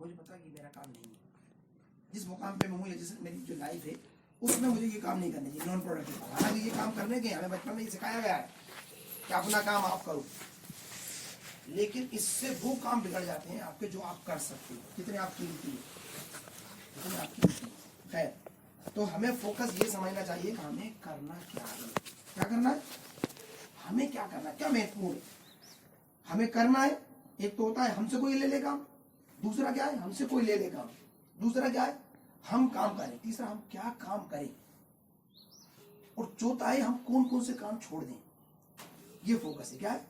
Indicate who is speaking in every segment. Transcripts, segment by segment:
Speaker 1: मुझे पता है कि मेरा काम नहीं है, जिस मुकाम पे मैं हूँ या जिस मेरी जो लाइफ है उसमें मुझे ये काम नहीं करने चाहिए, नॉन प्रोडक्टिव। हालांकि ये काम करने के हमें बचपन में ये सिखाया गया है कि अपना काम आप करो, लेकिन इससे वो काम बिगड़ जाते हैं आपके जो आप कर सकते हो, कितने आप कीमती है, कितने आप कीमती है। खैर, तो हमें फोकस ये समझना चाहिए कि हमें करना क्या है, क्या करना है, हमें क्या करना है, क्या महत्वपूर्ण है हमें करना है। एक तो होता है हमसे कोई ले ले काम, दूसरा क्या है हमसे कोई ले ले काम, दूसरा क्या है हम काम करें, तीसरा हम क्या काम करें, और चौथा है हम कौन कौन से काम छोड़ दें। ये फोकस है, क्या है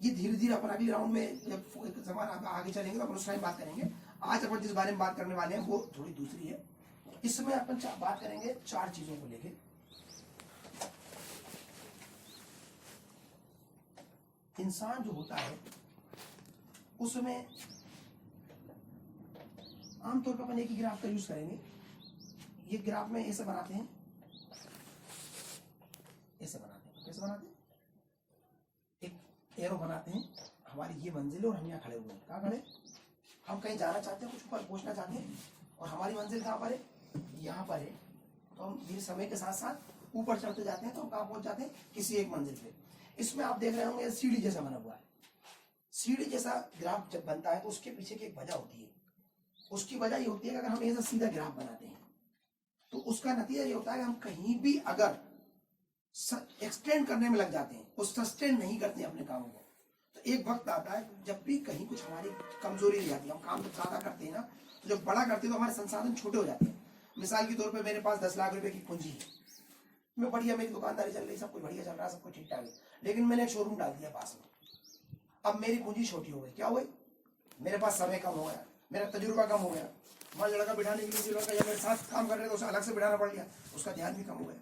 Speaker 1: ये। धीरे धीरे अपन अगले राउंड में जब जमाना आगे चलेंगे तो अपन उस टाइम बात करेंगे। आज अपन जिस बारे में बात करने वाले हैं वो थोड़ी दूसरी है। इसमें अपन बात करेंगे 4 चीजों को लेके। इंसान जो होता है उसमें आमतौर पर अपन एक ही ग्राफ का यूज करेंगे। ये ग्राफ में ऐसे बनाते हैं, ऐसे बनाते हैं, कैसे बनाते हैं, एक एरो बनाते हैं, हमारी ये मंजिल है और हम यहाँ खड़े हुए हैं। कहाँ खड़े, हम कहीं जाना चाहते हैं, कुछ ऊपर पहुंचना चाहते हैं, और हमारी मंजिल कहाँ पर है, यहाँ पर है। तो हम धीरे समय के साथ साथ ऊपर चढ़ते जाते हैं, तो हम कहाँ पहुंच जाते हैं, किसी एक मंजिल पे। इसमें आप देख रहे होंगे सीढ़ी जैसा बना हुआ है। सीढ़ी जैसा ग्राफ जब बनता है तो उसके पीछे की एक वजह होती है। उसकी वजह ये होती है कि अगर हम ऐसा सीधा ग्राफ बनाते हैं तो उसका नतीजा ये होता है कि हम कहीं भी अगर एक्सटेंड करने में लग जाते हैं और सस्टेन नहीं करते हैं अपने कामों को, तो एक वक्त आता है जब भी कहीं कुछ हमारी कमजोरी रह जाती है, हम काम जब ज्यादा करते हैं ना, तो जब बड़ा करते हैं तो हमारे संसाधन छोटे हो जाते हैं। मिसाल के तौर पर मेरे पास 10 लाख रुपए की पूंजी है, मैं बढ़िया, मेरी दुकानदारी चल रही, सब कुछ बढ़िया चल रहा है, सब कुछ ठीक ठाक है, लेकिन मैंने एक शोरूम डाल दिया पास में। अब मेरी पूंजी छोटी हो गई, क्या हो गई, मेरे पास समय कम हो गया, मेरा तजुर्बा कम हो गया। मान लड़का बिठाने के लिए लड़का या मेरे साथ काम कर रहे तो उसे अलग से बिठाना पड़ गया, उसका ध्यान भी कम हो गया,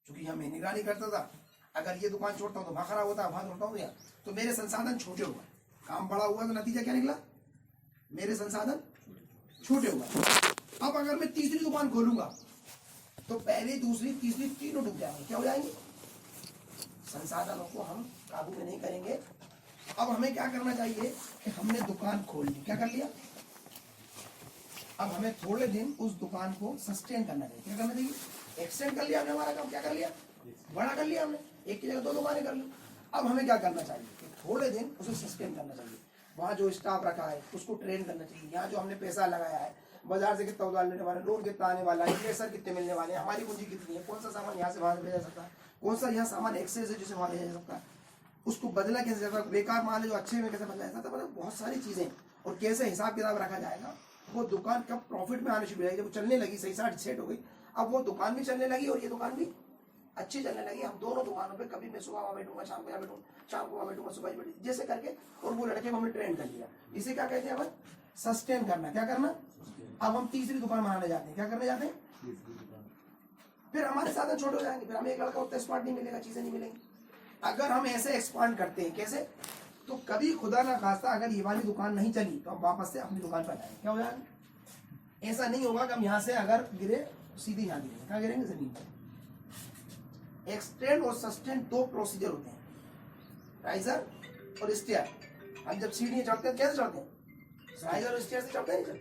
Speaker 1: क्योंकि यहाँ मैं निगरानी करता था। अगर ये दुकान छोड़ता हूँ तो वहाँ खराब होता, वहाँ छोड़ता हूँ या, तो मेरे संसाधन छोटे हुए, काम बड़ा हुआ तो नतीजा क्या निकला, मेरे संसाधन छोटे हुए। अब अगर मैं तीसरी दुकान खोलूंगा तो पहली, दूसरी, तीसरी, तीनों डूब जाएंगे। क्या हो जाएंगे, संसाधनों को हम काबू में नहीं करेंगे। अब हमें क्या करना चाहिए कि हमने दुकान खोल ली, क्या कर लिया, अब हमें थोड़े दिन उस दुकान को सस्टेन करना चाहिए। क्या करना चाहिए, एक्सटेंड कर लिया हमने हमारा काम, क्या कर लिया, बड़ा कर लिया हमने, एक की जगह 2 दुकानें कर ली। अब हमें क्या करना चाहिए कि थोड़े दिन उसे सस्टेन करना चाहिए। वहाँ जो स्टाफ रखा है उसको ट्रेन करना चाहिए। यहाँ जो हमने पैसा लगाया है, बाजार से कितना उधार लेने वाला, लोन कितना आने वाला है, इन्वेस्टर कितने मिलने वाले हैं, हमारी पूंजी कितनी है, कौन सा सामान यहाँ से वहाँ भेजा जा सकता है, कौन सा यहाँ सामान एक्सेस है जिसे वहाँ भेजा जा सकता है, उसको बदला कैसे जाता है, बेकार माल है जो अच्छे में कैसे बदला जाता है, मतलब बहुत सारी चीजें, और कैसे हिसाब किताब रखा जाएगा। वो दुकान कब प्रॉफिट में आने शुरू हो जाएगी, जब चलने लगी, सही साथ सेट हो गई, अब वो दुकान भी चलने लगी और ये दुकान भी अच्छी चलने लगी। हम दोनों दुकानों पे, कभी मैं सुबह वहाँ बैठूंगा, शाम को यहाँ बैठूंगा, शाम को वहाँ बैठूंगा, सुबह बैठी, जैसे करके, और वो लड़के को हमने ट्रेन कर लिया। इसे क्या कहते हैं अपन, सस्टेन करना। क्या करना, अब हम तीसरी दुकान बनाने जाते हैं, क्या करने जाते हैं, फिर हमारे साधन छोटे हो जाएंगे, फिर हमें एक लड़का उतना स्मार्ट नहीं मिलेगा, चीजें नहीं मिलेंगी। अगर हम ऐसे एक्सपांड करते हैं, कैसे, तो कभी खुदा ना खास्ता अगर ये वाली दुकान नहीं चली तो हम वापस से अपनी दुकान पर जाएंगे। क्या हो जाएगा, ऐसा नहीं होगा कि हम यहाँ से अगर गिरे सीधी यहाँ गिरेंगे, कहाँ गिरेंगे, जमीन पर। एक्सटेंड और सस्टेन 2 प्रोसीजर होते हैं, राइजर और स्टेयर। हम जब सीढ़ियाँ चढ़ते हैं कैसे चढ़ते हैं, राइजर और स्टेयर से चढ़ते हैं।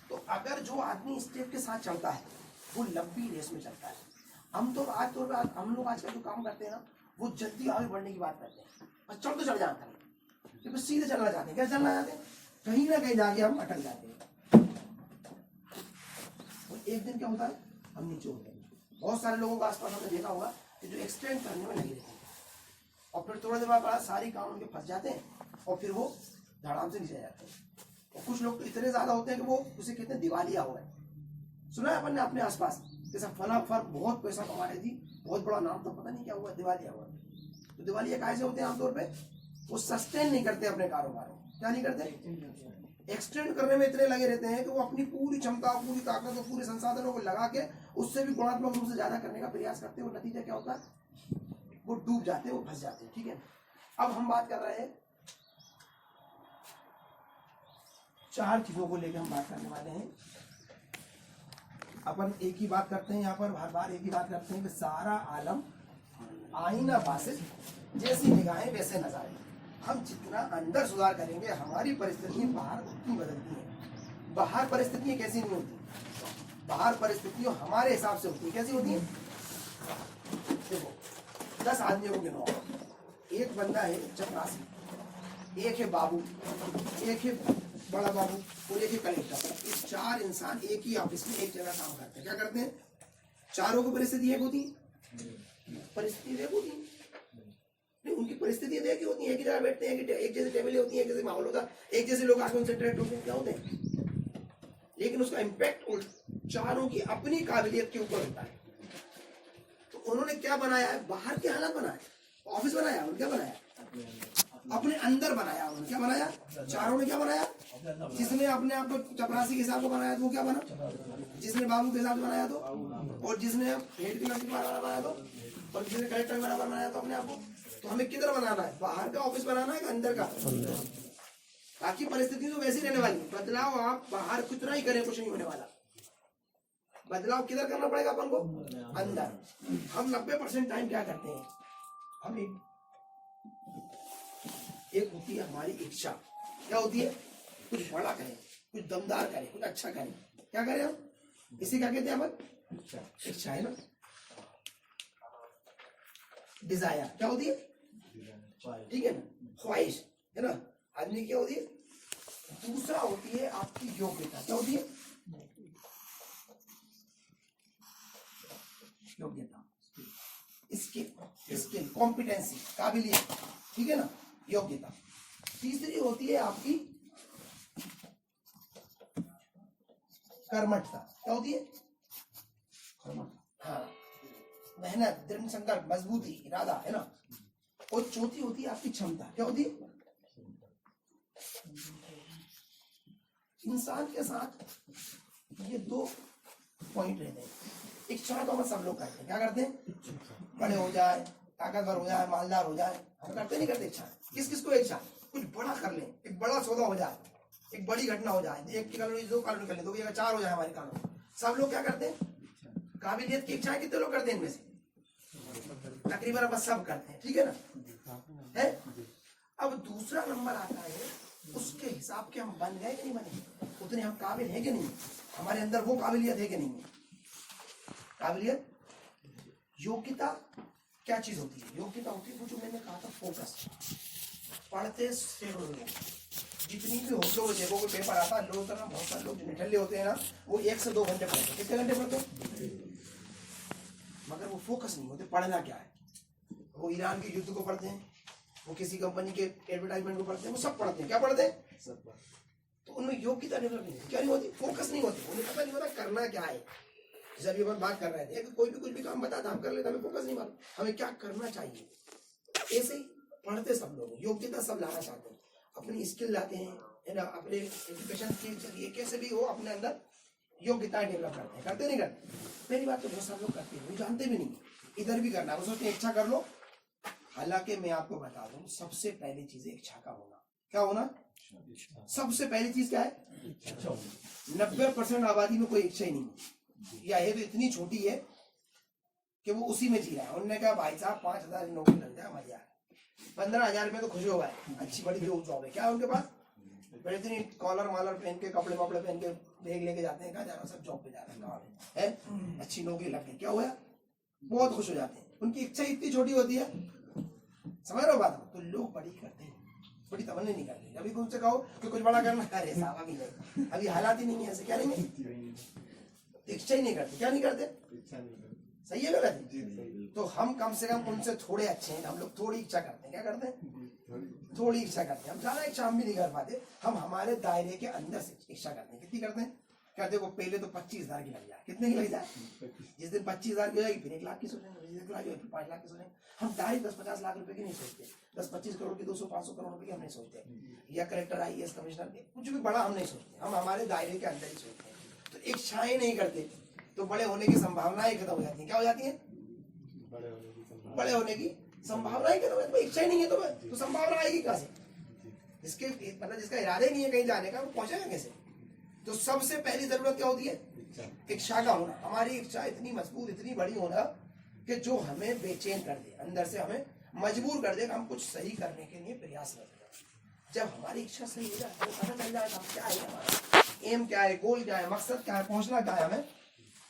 Speaker 1: तो अगर जो आदमी स्टेप के साथ चलता है वो लंबी रेस में चलता है। हम लोग आजकल जो काम करते हैं ना, वो जल्दी आगे बढ़ने की बात करते हैं, बस चढ़ तो चढ़ जाते हैं, लेकिन सीधे चलना चाहते हैं। क्या चलना चाहते हैं, कहीं ना कहीं जाके हम अटक जाते हैं, और एक दिन क्या होता है, हम नीचे होते हैं। बहुत सारे लोगों को आसपास हमने देखा होगा कि जो एक्सटेंड करने में लगे रहते हैं, और फिर थोड़ा देर बाद सारी काम उनके फंस जाते हैं, और फिर वो धड़ाम से नीचे जाते हैं। और कुछ लोग तो इतने ज्यादा होते हैं कि वो उसे कहते हैं दिवालिया हो गए। सुना है अपन ने अपने आसपास, जैसा फला फर बहुत पैसा कमा रही थी, बहुत बड़ा नाम था, पता नहीं क्या हुआ, दिवालिया हुआ। तो दिवालिया कैसे होते हैं, आमतौर पे वो सस्टेन नहीं करते अपने कारोबारों, क्या नहीं करते, एक्सटेंड करने में इतने लगे रहते हैं कि वो अपनी पूरी क्षमता, पूरी ताकत और पूरे संसाधनों को लगा के उससे भी गुणात्मक रूप से ज्यादा करने का प्रयास करते हैं, और नतीजा क्या होता है, वो डूब जाते हैं, वो फंस जाते हैं। ठीक है, अब हम बात कर रहे हैं 4 चीजों को लेकर हम बात करने वाले हैं। अपन एक ही बात करते हैं यहाँ पर, हर बार एक ही बात करते हैं कि सारा आलम आईना बासित, जैसी निगाहें वैसे नजारे। हम जितना अंदर सुधार करेंगे हमारी परिस्थितियां बाहर उतनी बदलती हैं। बाहर परिस्थितियां कैसी नहीं होती, बाहर परिस्थितियां हमारे हिसाब से होती है। कैसी होती है? देखो 10 आदमियों को गिनो, एक बंदा है चपरासी, एक है बाबू, एक है बड़ा बाबू और एक है कलेक्टर। ये 4 इंसान एक ही ऑफिस में एक जगह काम करते हैं। क्या करते हैं? चारों की परिस्थिति एक होती है, परिस्थिति एक होती है नहीं, उनकी परिस्थिति एक ही होती है। एक ही जगह बैठते हैं, एक जैसे टेबलें होती है, एक जैसे माहौल होता है, एक जैसे लोग आके उनसे इंटरेक्ट होते हैं, क्या होते हैं, लेकिन उसका इम्पैक्ट चारों की अपनी काबिलियत के ऊपर होता है। तो उन्होंने क्या बनाया है? बाहर के हालात बनाए, ऑफिस बनाया, उन्होंने क्या बनाया? अपने अंदर बनाया। उन्होंने क्या बनाया? चारों ने क्या बनाया? जिसने अपने आप को चपरासी के हिसाब से बनाया तो वो क्या बना? जिसने बाबू के हिसाब से बनाया तो, और जिसने हेड के लड़की बनाया तो, और जिसने कलेक्टर बनाया तो अपने आप को। तो हमें किधर बनाना है? बाहर का ऑफिस बनाना है कि अंदर का? बाकी परिस्थिति तो वैसी रहने वाली। बदलाव आप बाहर कितना ही करें कुछ नहीं होने वाला। बदलाव किधर करना पड़ेगा अपन को? अंदर। हम 90% टाइम क्या करते हैं? हम एक होती है हमारी इच्छा। क्या होती है? कुछ बड़ा करें, कुछ दमदार करें, कुछ अच्छा करें। क्या करें हम? इसे क्या कहते हैं अपन? इच्छा है ना, डिजायर। क्या होती है? ठीक है ना, ख्वाहिश है ना आदमी। क्या होती है? दूसरा होती है आपकी योग्यता। क्या होती है? योग्यता, स्किल, कॉम्पिटेंसी, काबिलियत, ठीक है ना, योग्यता। तीसरी होती है आपकी कर्मठता। क्या होती है? हाँ, मेहनत, दृढ़ संकल्प, मजबूती, इरादा, है ना। और चौथी होती है आपकी क्षमता। क्या होती है? इंसान के साथ ये 2 पॉइंट रहते हैं। इच्छा तो हम सब लोग करते हैं। क्या करते हैं? बड़े हो जाए, ताकतवर हो जाए, मालदार हो जाए, हम करते नहीं करते इच्छा? किस किस को इच्छा? कुछ बड़ा कर ले, एक बड़ा सौदा हो जाए, एक बड़ी घटना हो जाए, 1 की कॉलोनी 2 कॉलोनी कर ले, 2 की जगह 4 हो जाए हमारी कॉलोनी। सब लोग क्या करते हैं? काबिलियत की इच्छा कितने लोग करते हैं? इनमें से तकरीबन बस सब करते हैं, ठीक है ना, है। अब दूसरा नंबर आता है, उसके हिसाब के हम बन गए कि नहीं बने, उतने हम काबिल हैं कि नहीं, हमारे अंदर वो काबिलियत है कि नहीं है। काबिलियत, योग्यता क्या चीज होती है? योग्यता होती है वो जो मैंने कहा था, फोकस। पढ़ते से जितनी भी होटलों में देखो कोई पेपर आता है, लोग ना बहुत सारे लोग निठल्ले होते हैं ना, वो 1 से 2 घंटे पढ़ते हैं। कितने घंटे पढ़ते हैं? मगर वो फोकस नहीं होते। पढ़ना क्या है? वो ईरान के युद्ध को पढ़ते हैं, वो किसी कंपनी के एडवर्टाइजमेंट को पढ़ते हैं, वो सब पढ़ते हैं। क्या पढ़ते हैं? सब। तो उनमें योग्यता डेवलप नहीं होती। क्या नहीं होती? फोकस नहीं होती। उन्हें पता नहीं होता करना क्या है। जब ये बात कर रहे थे कि कोई भी कुछ भी काम बताता हम कर लेते, हमें फोकस नहीं मालूम हमें क्या करना चाहिए। ऐसे ही पढ़ते सब लोग, योग्यता सब लाना चाहते हैं, अपनी स्किल लाते हैं, है ना, अपने एजुकेशन के जरिए कैसे भी हो अपने अंदर योग्यताएं डेवलप करते हैं। करते नहीं करते? पहली बात तो बहुत सब लोग करते हैं, वो जानते भी नहीं। इधर भी करना, वो सोचते हैं इच्छा कर लो। हालांकि मैं आपको बता दूं, सबसे पहली चीज है इच्छा का होना। क्या होना? सबसे पहली चीज क्या है? 90% आबादी में कोई इच्छा ही नहीं, या है तो इतनी छोटी है कि वो उसी में जी रहा है। उन्होंने कहा भाई साहब 5,000 नौकरी लग जाए हमारे यहाँ, 15,000 रुपये तो खुश हो गए, अच्छी बड़ी जो जॉब है। क्या है उनके पास? बड़े इतनी कॉलर मालर पहन के, कपड़े वपड़े पहन के बैग लेके जाते हैं, कहा जा रहा सब जॉब पे जा रहा है, अच्छी नौकरी लग गई। क्या हुआ? बहुत खुश हो जाते हैं। उनकी इच्छा इतनी छोटी होती है, समझ रहे हो बात? तो लोग बड़ी करते हैं, बड़ी तमन्ना नहीं करते। अभी तुमसे कहो कि कुछ बड़ा करना, अरे साहब अभी नहीं, अभी हालात ही नहीं है ऐसे। क्या नहीं है? इच्छा ही नहीं करते। क्या नहीं करते? सही है गलत? तो हम कम से कम उनसे थोड़े अच्छे हैं। हम लोग थोड़ी इच्छा करते हैं। क्या करते हैं? थोड़ी इच्छा करते हैं। हम ज्यादा इच्छा हम भी नहीं कर पाते। हम हमारे दायरे के अंदर से इच्छा करते हैं। कितनी करते हैं? कहते वो पहले तो 25,000 की लग जाए। कितने की लग जाए? जिस दिन 25,000 की हो जाएगी फिर 1 लाख की सोचेंगे, 5 लाख की सोचेंगे। हम डायरेक्ट 10-50 लाख रुपए की नहीं सोचते, 10-25 करोड़ की, 200-500 करोड़ रुपए की हम नहीं सोचते, या कलेक्टर IAS कमिश्नर के कुछ भी बड़ा हम नहीं सोचते। हम हमारे दायरे के अंदर ही सोचते हैं। तो इच्छाएं नहीं करते तो बड़े होने की संभावनाएं खत्म हो जाती है। क्या हो जाती है? बड़े होने की संभावनाएं खत्म हो जाती है। इच्छा ही नहीं है तो संभावना आएगी कहां से? जिसके मतलब जिसका इरादा ही नहीं है कहीं जाने का, वो पहुंचेगा कैसे? तो सबसे पहली जरूरत क्या होती है? इच्छा का होना। हमारी इच्छा इतनी मजबूत, इतनी बड़ी होना कि जो हमें बेचैन कर दे, अंदर से हमें मजबूर कर देगा हम कुछ सही करने के लिए प्रयासरत हैं। जब हमारी इच्छा सही हो जाए तो पता चल जाएगा हम क्या है, हमारा एम क्या है, गोल क्या है, मकसद क्या है, पहुंचना क्या है हमें,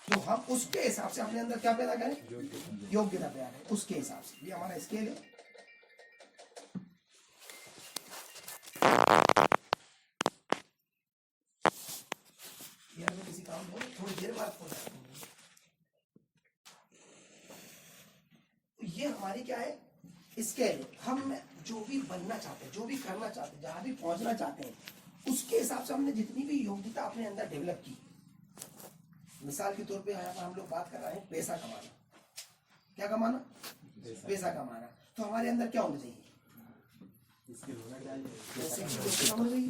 Speaker 1: तो हम उसके हिसाब से अपने अंदर क्या पैदा करें, योग्यता पैदा करें उसके हिसाब से। ये हमारा स्केल है। यार मैं किसी काम को थोड़ी देर बाद हो जाता हूँ। ये हमारी क्या है, स्केल। हम जो भी बनना चाहते हैं, जो भी करना चाहते हैं, जहां भी पहुंचना चाहते हैं, उसके हिसाब से हमने जितनी भी योग्यता अपने अंदर डेवलप की। मिसाल के तौर पे यहाँ पर हम लोग बात कर रहे हैं पैसा कमाना। क्या कमाना? पैसा कमाना। तो हमारे अंदर क्या होना चाहिए? पैसे की योग्यता होनी चाहिए।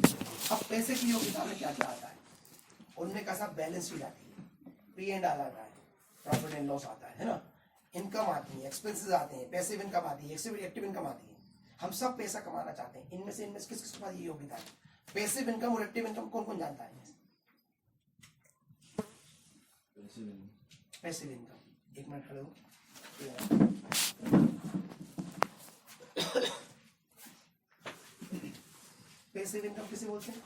Speaker 1: अब पैसे की योग्यता में क्या क्या आता है? उनमें कैसा बैलेंस शीट आती है, पी एंड आर आता है, प्रॉफिट एंड लॉस आता है ना, इनकम आती है, एक्सपेंसेस आते हैं, पैसिव इनकम आती है, एक्टिव इनकम आती है। हम सब पैसा कमाना चाहते हैं। इनमें से किस किस के पास ये योग्यता है? पैसिव इनकम और एक्टिव इनकम कौन कौन जानता है? पैसिव इनकम, एक मिनट खड़े हो। पैसिव इनकम किसे बोलते हैं?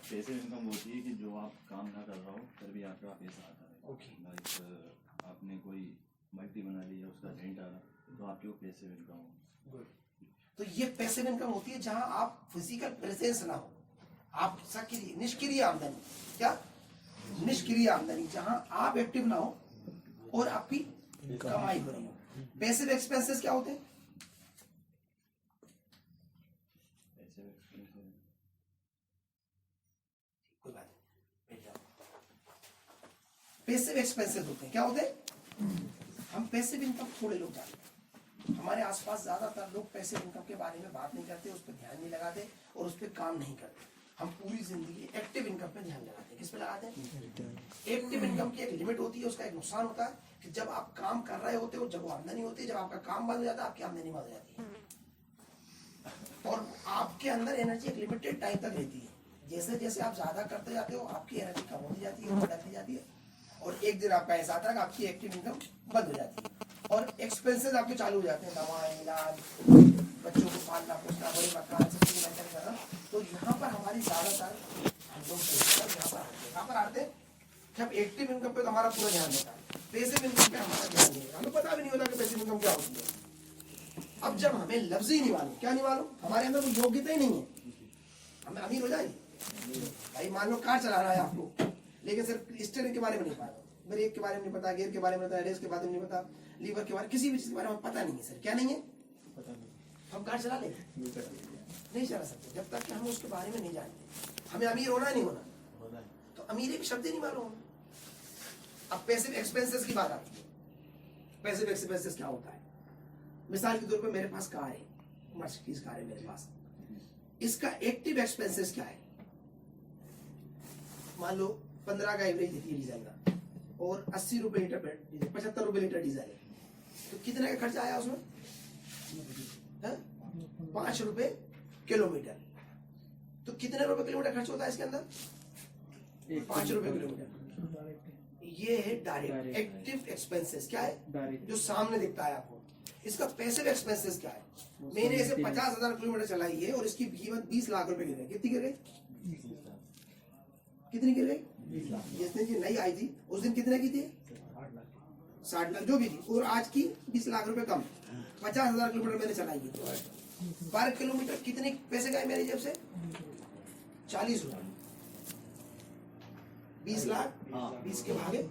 Speaker 2: पैसिव इनकम होती है कि जो आप काम ना कर रहा हो फिर भी आपका पैसा आता है।
Speaker 1: ओके।
Speaker 2: लाइक आपने कोई मल्टी बना ली है, उसका रेंट आ रहा तो आपकी वो पैसिव इनकम हो।
Speaker 1: गुड। तो ये पैसिव इनकम होती है जहां आप फिजिकल प्रेजेंस ना हो, आप सक्रिय निष्क्रिय आमदनी। क्या? निष्क्रिय आमदनी, जहां आप एक्टिव ना हो और आपकी कमाई हो रही हो। पैसिव एक्सपेंसेस क्या होते हैं? कोई बात नहीं, पैसिव एक्सपेंसेस होते हैं। क्या होते हैं? हम पैसिव इनकम थोड़े लोग जानते हैं। हमारे आसपास ज्यादातर लोग पैसिव इनकम के बारे में बात नहीं करते, उस पर ध्यान नहीं लगाते और उस पर काम नहीं करते। हम पूरी जिंदगी एक्टिव इनकम पे ध्यान लगाते हैं। किस पे लगाते हैं? एक्टिव इनकम की एक लिमिट होती है, उसका एक नुकसान होता है कि जब आप काम कर रहे होते हो, जब वो आमदनी होती है, जब आपका काम बंद हो जाता है, आपकी आमदनी बंद हो जाती है और आपके अंदर एनर्जी एक लिमिटेड टाइम तक रहती है। जैसे जैसे आप ज्यादा करते जाते हो, आपकी एनर्जी कम होती जाती है, बढ़ती जाती है और एक दिन आपका ऐसा आता है कि आपकी एक्टिव इनकम बंद हो जाती है और एक्सपेंसेस आपके चालू हो जाते हैं, दवाएं, इलाज, बच्चों को पालना पोसना, बड़े मकान सब कुछ मेंटेन करना। तो यहाँ पर हमारी ज्यादातर हम लोग यहाँ पर आते हैं जब एक्टिव इनकम पे हमारा पूरा ध्यान होता है, पैसिव इनकम पे हमारा ध्यान नहीं है। हमें पता भी नहीं होता कि पैसिव इनकम क्या होती है। अब जब हमें लफ्ज ही नहीं मालूम, क्या नहीं मालूम, हमारे अंदर कोई योग्यता ही नहीं है, हमें अमीर हो जाएंगे। भाई मान लो कार चलाना है आपको, लेकिन सिर्फ स्टीयरिंग के बारे में नहीं पता, ब्रेक के बारे में नहीं पता, गियर के बारे में पता, रेस के बारे में नहीं पता, लीवर के बारे में, किसी भी चीज के बारे में पता नहीं है सर। क्या नहीं है? पता नहीं। हम कार चला लेंगे? नहीं चला सकते जब तक कि हम उसके बारे में नहीं जानते। हमें अमीर होना है नहीं होना? तो अमीर एक शब्द ही नहीं मालूम। अब पैसिव एक्सपेंसेस की बात आती है। पैसिव एक्सपेंसेस क्या होता है? मिसाल के तौर पे मेरे पास कार है, मर्सिडीज कार है मेरे पास, इसका एक्टिव एक्सपेंसेस क्या है? मान लो 15 का एवरेज देती है डीजल का और 80 रुपए लीटर डीजल, 75 रुपए लीटर डीजल है, तो कितने का खर्चा आया उसमें? 5 रुपए किलोमीटर। तो कितने रुपए किलोमीटर खर्च होता है इसके अंदर? 5 रुपए किलोमीटर। ये है डायरेक्ट एक्टिव एक्सपेंसेस। क्या है? जो सामने दिखता है आपको। इसका पैसिव एक्सपेंसेस क्या है? मैंने इसे 50,000 किलोमीटर चलाई है और इसकी कीमत 20 लाख रुपए गिर गई। कितनी गिर गई? कितनी गिर गई? 20 लाख। जिस दिन की नई आई थी उस दिन कितने की थी? 60 लाख जो भी थी, और आज की 20 लाख रुपए कम। 50,000 किलोमीटर मैंने चलाई है, पर किलोमीटर कितने पैसे गए मेरी जेब से? 40 रुपए। 20 लाख 20 के भागे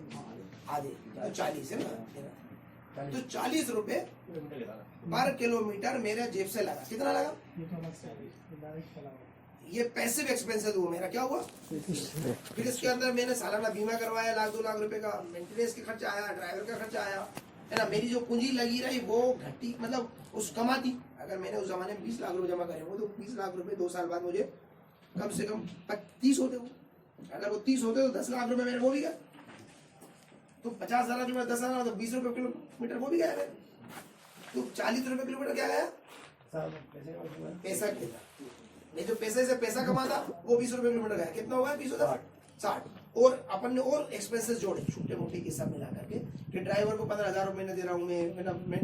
Speaker 1: आधे तो 40 है ना, तो 40 रुपए पर किलोमीटर मेरे जेब से लगा। कितना लगा? ये पैसिव एक्सपेंसेस हुआ मेरा। क्या हुआ? फिर इसके अंदर मैंने सालाना बीमा करवाया, 1-2 लाख रुपए का मेंटेनेंस के खर्चा आया, ड्राइवर का खर्चा आया, है ना। मेरी जो पूंजी लगी रही वो घटी, मतलब उस कमाती। अगर मैंने उस जमाने में 20 लाख रुपए जमा करे हो तो 20 लाख रुपए 2 साल बाद मुझे कम से कम 30 होते हो। अगर वो 30 होते तो 10 लाख रुपए मेरे वो भी गया। तो 50,000 रुपए 10,000 तो 20 रुपए किलोमीटर वो भी गया मेरे। तो 40 रुपए किलोमीटर क्या गया? पैसा गया। नहीं जो पैसे से पैसा कमाता वो 20 रुपए किलोमीटर गया। कितना होगा? 20 60। और अपन ने और एक्सपेंसेस जोड़े छोटे मोटे के सब मिला करके कि ड्राइवर को 15,000 रुपए दे रहा हूँ मैं,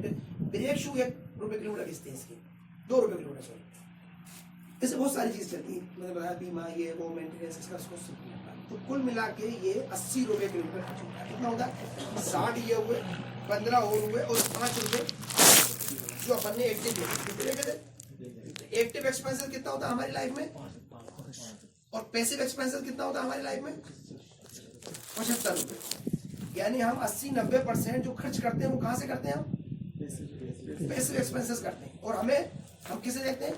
Speaker 1: ब्रेक शू एक रुपए किलोमीटर किस्तें हैं इसकी, 2 रुपए किलोमीटर सॉरी। इससे बहुत सारी चीज़ चलती है, मैंने बताया बीमा ये वो मेंटेनेंस इसका उसको सब लगता है। तो कुल मिला के ये 80 रुपए किलोमीटर खर्च होता है। कितना होता है? 60 ये हुए, 15 और हुए, और 5 रुपए जो अपन ने एक्टिव कितने लगे थे। एक्टिव एक्सपेंसेस कितना होता है हमारी लाइफ में, और पैसिव एक्सपेंसेस कितना होता है हमारी लाइफ में? 75 रुपए। यानी हम 80-90% जो खर्च करते हैं वो कहाँ से करते हैं? हम पैसिव एक्सपेंसेस करते हैं। और हम किसे देखते हैं?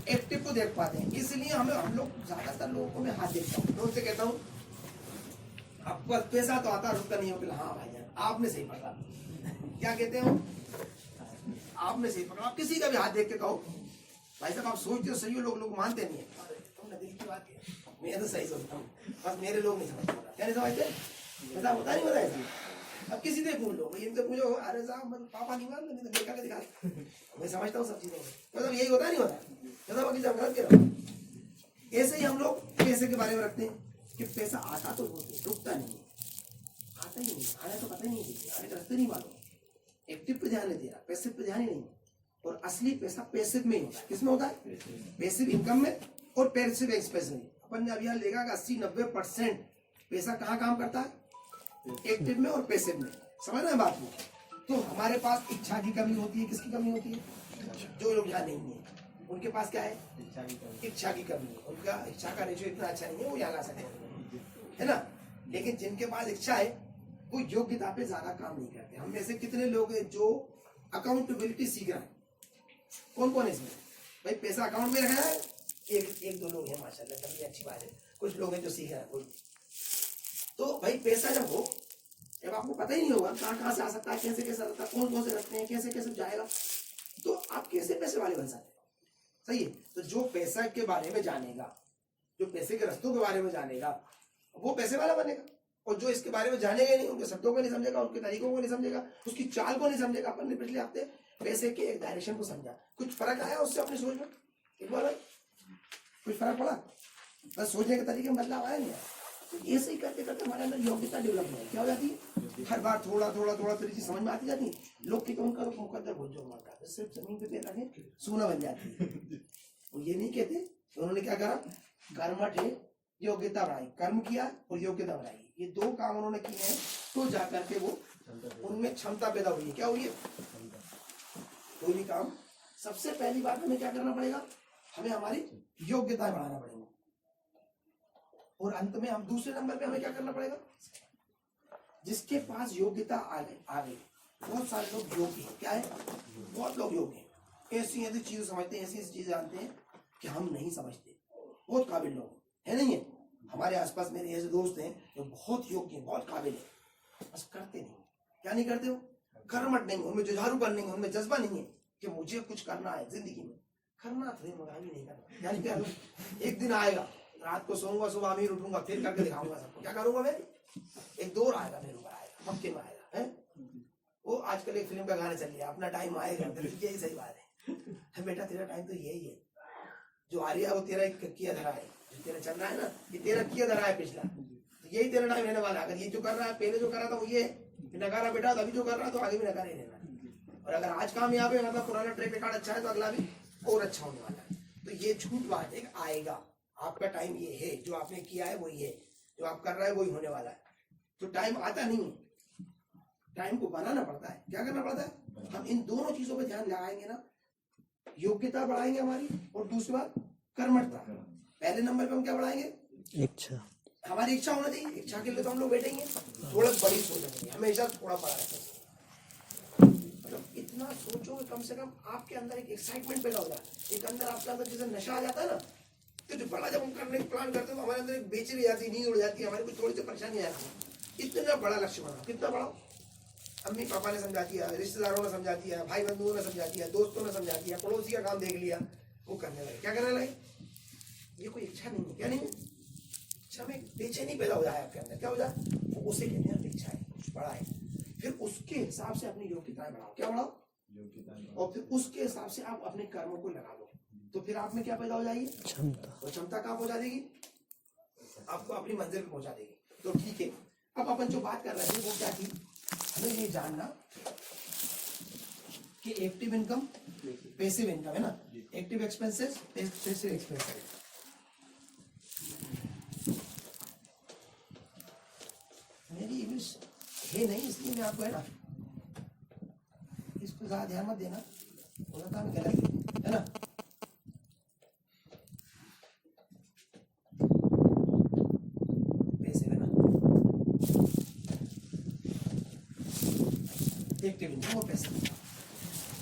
Speaker 1: एक्टिव को देख पाते हैं। इसलिए हम लोग ज्यादातर लोगों को मैं हाथ देखता हूँ, मैं उनसे कहता हूँ आपको पैसा तो आता, रुकता नहीं हो। हाँ भाईजान आपने सही पकड़ा। क्या कहते हो? आपने सही पकड़ा। आप किसी का भी हाथ देख के कहो भाई साहब आप सोचते हो सही हो, लोग मानते नहीं है। तुमने दिल की बात है, मैं तो सही सोचता हूँ, बस मेरे लोग नहीं समझते। क्या नहीं समझते? ऐसा होता नहीं होता ऐसा। अब किसी से पूछ लो, इनसे पूछो अरे साहब पापा नहीं मानते, नहीं तो देखा के दिखा। मैं समझता हूँ सब चीजों को, मतलब यही होता नहीं होता। गलत कह रहा हूँ। ऐसे ही हम लोग पैसे के बारे में रखते हैं कि पैसा आता तो रुकता नहीं है, आता ही नहीं, आने तो पता ही नहीं है, आने का रास्ते नहीं मालूम। एक्टिव पे ध्यान नहीं दे रहा, पैसिव पे ध्यान ही नहीं। और असली पैसा पैसिव में ही होता है। किसमें होता है? पैसिव इनकम में और पैसिव एक्सपेंस में। अपन ने अभी यहाँ देखा कि 80-90% पैसा कहाँ काम करता है? एक्टिव में और पैसिव में। समझ रहे हैं बात में? तो हमारे पास इच्छा की कमी होती है। किसकी कमी होती है? जो लोग यहाँ नहीं है उनके पास क्या है? इच्छा की कमी है। उनका इच्छा का रेशियो इतना अच्छा नहीं है, वो यहाँ ला सकते हैं, है ना। लेकिन जिनके पास इच्छा है वो योग्यता पे ज्यादा काम नहीं करते। हम में से कितने लोग हैं जो अकाउंटेबिलिटी सीख रहे हैं? कौन कौन है इसमें? भाई पैसा अकाउंट में रखना है। एक दो लोग हैं माशाल्लाह, तभी अच्छी बात है। कुछ लोग हैं जो सीख रहे हैं। तो भाई पैसा जब हो, जब आपको पता ही नहीं होगा कहाँ से आ सकता है, कैसे कैसे आता है, कौन कौन से रखते हैं, कैसे कैसे जाएगा, तो आप कैसे पैसे वाले बन सकते हैं? सही है। तो जो पैसा के बारे में जानेगा, जो पैसे के रास्तों के बारे में जानेगा, वो पैसे वाला बनेगा। और जो इसके बारे में जानेगा नहीं, उनके शब्दों को नहीं समझेगा, उनके तरीकों को नहीं समझेगा, उसकी चाल को नहीं समझेगा। अपन ने पिछले हफ्ते पैसे के एक डायरेक्शन को समझा। कुछ फर्क आया उससे अपनी सोच में? एक बार कुछ फर्क पड़ा? बस सोचने के तरीके में बदलाव आया नहीं आया? तो ऐसे ही करते करते हमारे अंदर योग्यता डेवलप हो क्या हो जाती है? हर बार थोड़ा थोड़ा थोड़ा थोड़ी चीज समझ में आती जाती है। लोग की कौन करो मुकद्दर भोज जो मारता है, सिर्फ जमीन पे पैर रखे सोना बन जाती है। वो ये नहीं कहते, उन्होंने क्या करा? कर्मठ है, योग्यता बढ़ाई। कर्म किया और योग्यता बढ़ाई, ये 2 काम उन्होंने किए हैं। तो जाकर के वो उनमें क्षमता पैदा हुई है। क्या हुई है? कोई भी काम, सबसे पहली बात हमें क्या करना पड़ेगा? हमें हमारी योग्यता बढ़ाना पड़ेगा। और अंत में हम दूसरे नंबर पे हमें क्या करना पड़ेगा? जिसके पास योग्यता आ गई। बहुत सारे लोग योग्य हैं। क्या है? बहुत लोग योग्य हैं, ऐसी ऐसी चीजें समझते हैं, ऐसी ऐसी चीजें जानते हैं कि हम नहीं समझते। बहुत काबिल लोग है नहीं है हमारे आसपास। मेरे ऐसे दोस्त हैं जो बहुत योग्य हैं, बहुत काबिल है, बस करते नहीं। क्या नहीं करते? हो कर्मठ नहीं, उनमें जुझारूपन नहीं, उनमें जज्बा नहीं है कि मुझे कुछ करना है जिंदगी में। करना थोड़ी मगर भी नहीं करना। यानी क्या? एक दिन आएगा, रात को सोऊंगा, सुबह अमीर उठूंगा, फिर करके दिखाऊंगा सबको। क्या करूंगा मैं? एक दौर आएगा, मेरे ऊपर आएगा, पक्के में आएगा है। वो आजकल एक फिल्म का गाना चल रहा है, अपना टाइम आएगा। यही सही बात है बेटा, तेरा टाइम तो यही है। जो आ रहा है वो तेरा किया धरा है, जो तेरा चल रहा है ना, ये तेरा किया धरा है पिछला, तो यही तेरा टाइम रहने वाला है। अगर ये जो कर रहा है, पहले जो कर रहा था वो ये नकारा बेटा, अभी जो कर रहा है तो आगे भी नकारा ही रहना। और अगर आज काम यहाँ पे मतलब पुराना ट्रैक रिकॉर्ड अच्छा है तो अगला भी और अच्छा होने वाला है। तो ये झूठ बात है, आएगा। आपका टाइम ये है, जो आपने किया है वही है, जो आप कर रहा है वही होने वाला है। तो टाइम आता नहीं है, टाइम को बनाना पड़ता है। क्या करना पड़ता है? हम इन दोनों चीजों पे ध्यान लगाएंगे ना, योग्यता बढ़ाएंगे हमारी, और दूसरी बात कर्मठता। पहले नंबर पे हम क्या बढ़ाएंगे? इच्छा। हमारी इच्छा होना चाहिए। इच्छा के लिए तो हम लोग बैठेंगे, थोड़ा बड़ी सोचेंगे, हमेशा थोड़ा बड़ा रखेंगे। मतलब इतना सोचो कि कम से कम आपके अंदर एक एक्साइटमेंट पैदा हो जाए, एक अंदर आपके अंदर जैसे नशा आ जाता है ना, तो जो बड़ा जब हम करने की प्लान करते हैं तो हमारे अंदर एक बेचैनी जाती है, नींद उड़ जाती है, हमारी कुछ थोड़ी सी परेशानी आ जाती है। इतना बड़ा लक्ष्य बनाओ। कितना बड़ा? अम्मी पापा ने समझा दिया, रिश्तेदारों ने समझा दिया, भाई बंधुओं ने समझा दिया, दोस्तों ने समझा दिया, पड़ोसी का काम देख लिया, वो करने लगे। क्या करने लगे? ये कोई इच्छा नहीं है। क्या नहीं है? इच्छा में बेचैनी पैदा हो जाए आपके अंदर। क्या हो जाए? वो उसे कहते हैं इच्छा है, कुछ बड़ा है। फिर उसके हिसाब से अपनी योग्यताएं बढ़ाओ। क्या बढ़ाओ? और फिर उसके हिसाब से आप अपने कर्मों को लगा दो, तो फिर आप में क्या पैदा हो जाएगी? क्षमता। और क्षमता कहाँ पहुंचा देगी? आपको अपनी मंजिल पे पहुंचा देगी। तो ठीक है, अब अपन जो बात कर रहे थे वो क्या थी? हमें ये जानना कि एक्टिव इनकम पैसिव इनकम है ना, एक्टिव एक्सपेंसेस पैसिव एक्सपेंसेस। मेरी इंग्लिश है नहीं इसलिए मैं आपको है ना इसको ज्यादा ध्यान मत देना, हो सकता है गलत है ना। पैसिव है ना, एक्टिव इनकम और पैसिव इनकम।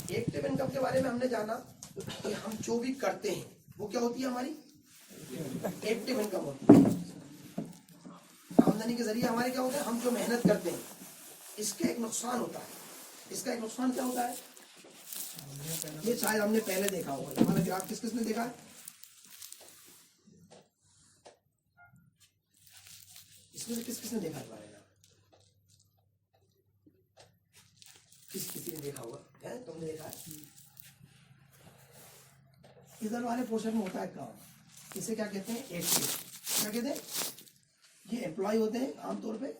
Speaker 1: एक्टिव इनकम के बारे में हमने जाना कि हम जो भी करते हैं वो क्या होती है, हमारी एक्टिव इनकम होती है। आमदनी के जरिए हमारे क्या होता है, हम जो मेहनत करते हैं इसके एक नुकसान होता है। इसका एक नुकसान क्या होता है, ये शायद हमने पहले देखा होगा। ये वाला ग्राफ किस किसने देखा है, इसमें से किस किसने देखा है, किसी ने देखा होगा, है तुमने देखा है। इधर वाले पोर्शन में होता है काम, इसे क्या कहते हैं, एक्टिव। क्या कहते हैं, ये एम्प्लॉय होते हैं आमतौर पे